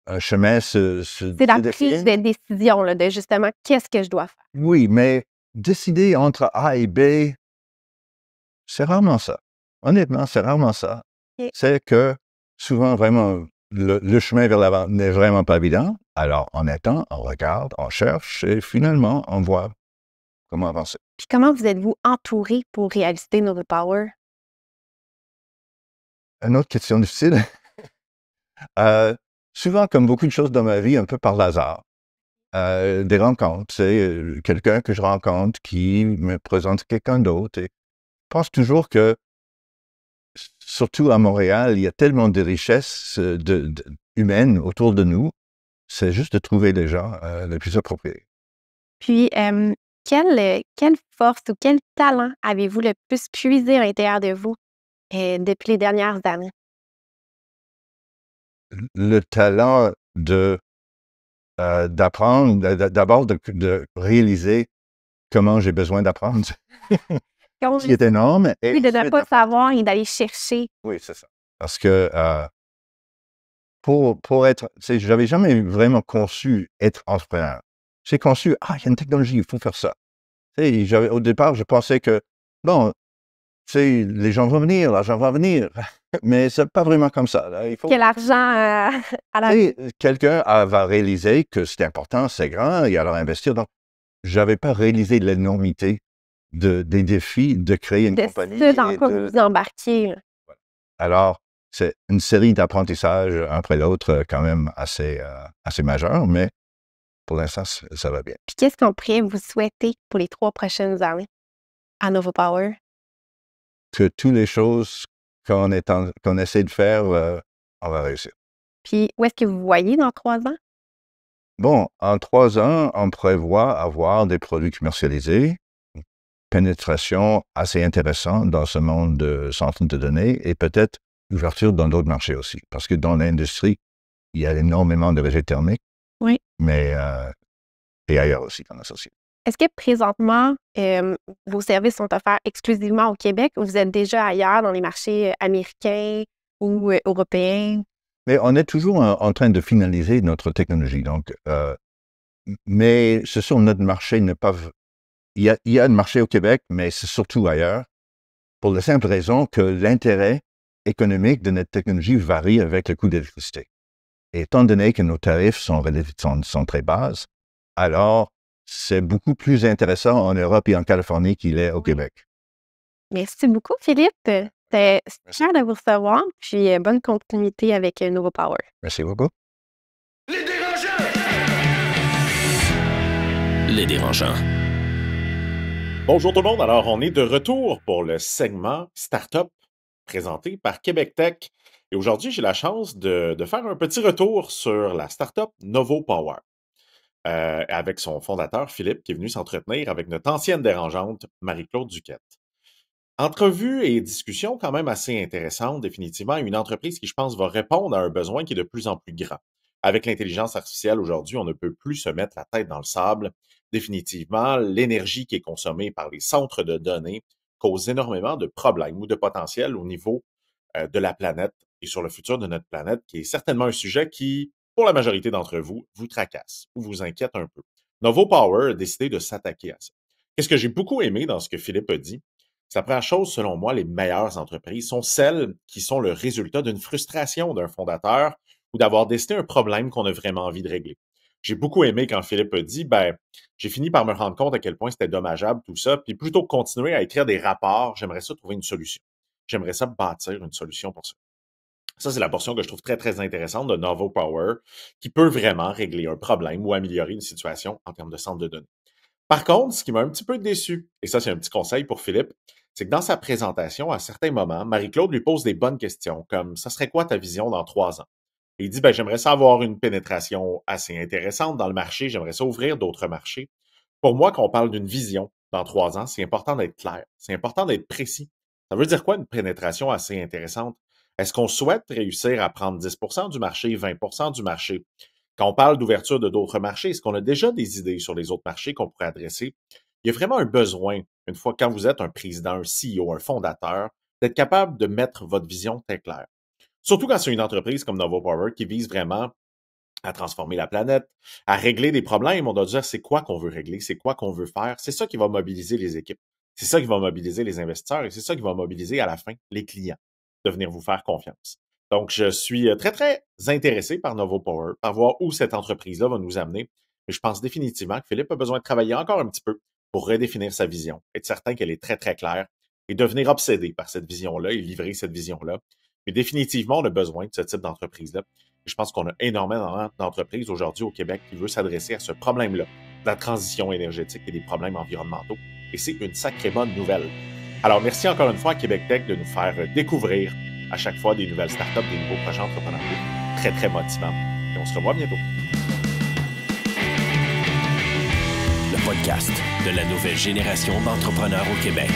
un chemin se C'est la prise de décision, là, de justement, qu'est-ce que je dois faire? Oui, mais décider entre A et B, c'est rarement ça. Honnêtement, c'est rarement ça. Okay. C'est que souvent, vraiment, le chemin vers l'avant n'est vraiment pas évident. Alors, on attend, on regarde, on cherche et finalement, on voit comment avancer. Puis comment vous êtes-vous entouré pour réaliser Novo Power? Une autre question difficile. Souvent, comme beaucoup de choses dans ma vie, un peu par hasard. Des rencontres, c'est quelqu'un que je rencontre qui me présente quelqu'un d'autre. Et je pense toujours que, surtout à Montréal, il y a tellement de richesses humaines autour de nous. C'est juste de trouver les gens les plus appropriés. Puis, quelle force ou quel talent avez-vous le plus puisé à l'intérieur de vous depuis les dernières années? Le talent d'apprendre, d'abord de réaliser comment j'ai besoin d'apprendre, ce qui est énorme. Oui, de ne pas savoir et d'aller chercher. Oui, c'est ça. Parce que pour être, je n'avais jamais vraiment conçu être entrepreneur. J'ai conçu, il y a une technologie, il faut faire ça. Au départ, je pensais que, bon, les gens vont venir, l'argent va venir. Mais c'est pas vraiment comme ça. Là. Il faut Que l'argent à la... Quelqu'un va réaliser que c'est important, c'est grand, et alors investir. Donc, j'avais pas réalisé l'énormité des défis de créer une compagnie. De ce dans quoi vous embarquiez. Là. Alors, c'est une série d'apprentissages, un après l'autre, quand même assez majeurs, mais pour l'instant, ça va bien. Puis qu'est-ce qu'on pourrait vous souhaiter pour les 3 prochaines années à Nova Power? Que toutes les choses qu'on essaie de faire, on va réussir. Puis où est-ce que vous voyez dans 3 ans? Bon, en 3 ans, on prévoit avoir des produits commercialisés, une pénétration assez intéressante dans ce monde de centres de données et peut-être ouverture dans d'autres marchés aussi. Parce que dans l'industrie, il y a énormément de réseaux thermiques, oui. Mais et ailleurs aussi dans la société. Est-ce que présentement, vos services sont offerts exclusivement au Québec ou vous êtes déjà ailleurs dans les marchés américains ou européens? Mais on est toujours en train de finaliser notre technologie. Donc, mais ce sur notre marché il y a un marché au Québec, mais c'est surtout ailleurs, pour la simple raison que l'intérêt économique de notre technologie varie avec le coût d'électricité. Et étant donné que nos tarifs sont très bas, alors c'est beaucoup plus intéressant en Europe et en Californie qu'il est au Québec. Merci beaucoup, Philippe. C'était super de vous recevoir, puis bonne continuité avec Nova Power. Merci beaucoup. Les dérangeants! Les dérangeants. Bonjour tout le monde, alors on est de retour pour le segment Startup présenté par Québec Tech. Et aujourd'hui, j'ai la chance de faire un petit retour sur la startup Nova Power. Avec son fondateur, Philippe, qui est venu s'entretenir avec notre ancienne dérangeante, Marie-Claude Duquette. Entrevue et discussion quand même assez intéressante, définitivement, une entreprise qui, je pense, va répondre à un besoin qui est de plus en plus grand. Avec l'intelligence artificielle aujourd'hui, on ne peut plus se mettre la tête dans le sable. Définitivement, l'énergie qui est consommée par les centres de données cause énormément de problèmes ou de potentiel au niveau de la planète et sur le futur de notre planète, qui est certainement un sujet qui, pour la majorité d'entre vous, vous tracasse ou vous inquiète un peu. Nova Power a décidé de s'attaquer à ça. Qu'est-ce que j'ai beaucoup aimé dans ce que Philippe a dit? C'est la première chose, selon moi, les meilleures entreprises sont celles qui sont le résultat d'une frustration d'un fondateur ou d'avoir décidé un problème qu'on a vraiment envie de régler. J'ai beaucoup aimé quand Philippe a dit, j'ai fini par me rendre compte à quel point c'était dommageable tout ça, puis plutôt que continuer à écrire des rapports, j'aimerais ça trouver une solution. J'aimerais ça bâtir une solution pour ça. Ça, c'est la portion que je trouve très, très intéressante de Nova Power, qui peut vraiment régler un problème ou améliorer une situation en termes de centre de données. Par contre, ce qui m'a un petit peu déçu, et ça, c'est un petit conseil pour Philippe, c'est que dans sa présentation, à certains moments, Marie-Claude lui pose des bonnes questions, comme « Ça serait quoi ta vision dans 3 ans? » Et il dit « J'aimerais ça avoir une pénétration assez intéressante dans le marché, j'aimerais ça ouvrir d'autres marchés. » Pour moi, quand on parle d'une vision dans 3 ans, c'est important d'être clair, c'est important d'être précis. Ça veut dire quoi une pénétration assez intéressante? Est-ce qu'on souhaite réussir à prendre 10% du marché, 20% du marché? Quand on parle d'ouverture de d'autres marchés, est-ce qu'on a déjà des idées sur les autres marchés qu'on pourrait adresser? Il y a vraiment un besoin, une fois quand vous êtes un président, un CEO, un fondateur, d'être capable de mettre votre vision très claire. Surtout quand c'est une entreprise comme Nova Power qui vise vraiment à transformer la planète, à régler des problèmes. On doit dire c'est quoi qu'on veut régler, c'est quoi qu'on veut faire. C'est ça qui va mobiliser les équipes. C'est ça qui va mobiliser les investisseurs et c'est ça qui va mobiliser à la fin les clients de venir vous faire confiance. Donc, je suis très, très intéressé par Nova Power, par voir où cette entreprise-là va nous amener. Mais je pense définitivement que Philippe a besoin de travailler encore un petit peu pour redéfinir sa vision, être certain qu'elle est très, très claire et devenir obsédé par cette vision-là et livrer cette vision-là. Mais définitivement, on a besoin de ce type d'entreprise-là. Et je pense qu'on a énormément d'entreprises aujourd'hui au Québec qui veulent s'adresser à ce problème-là, de la transition énergétique et des problèmes environnementaux. Et c'est une sacrée bonne nouvelle. Alors, merci encore une fois à Québec Tech de nous faire découvrir à chaque fois des nouvelles startups, des nouveaux projets entrepreneuriaux très, très motivants. Et on se revoit bientôt. Le podcast de la nouvelle génération d'entrepreneurs au Québec.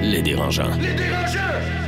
Les dérangeants. Les dérangeants!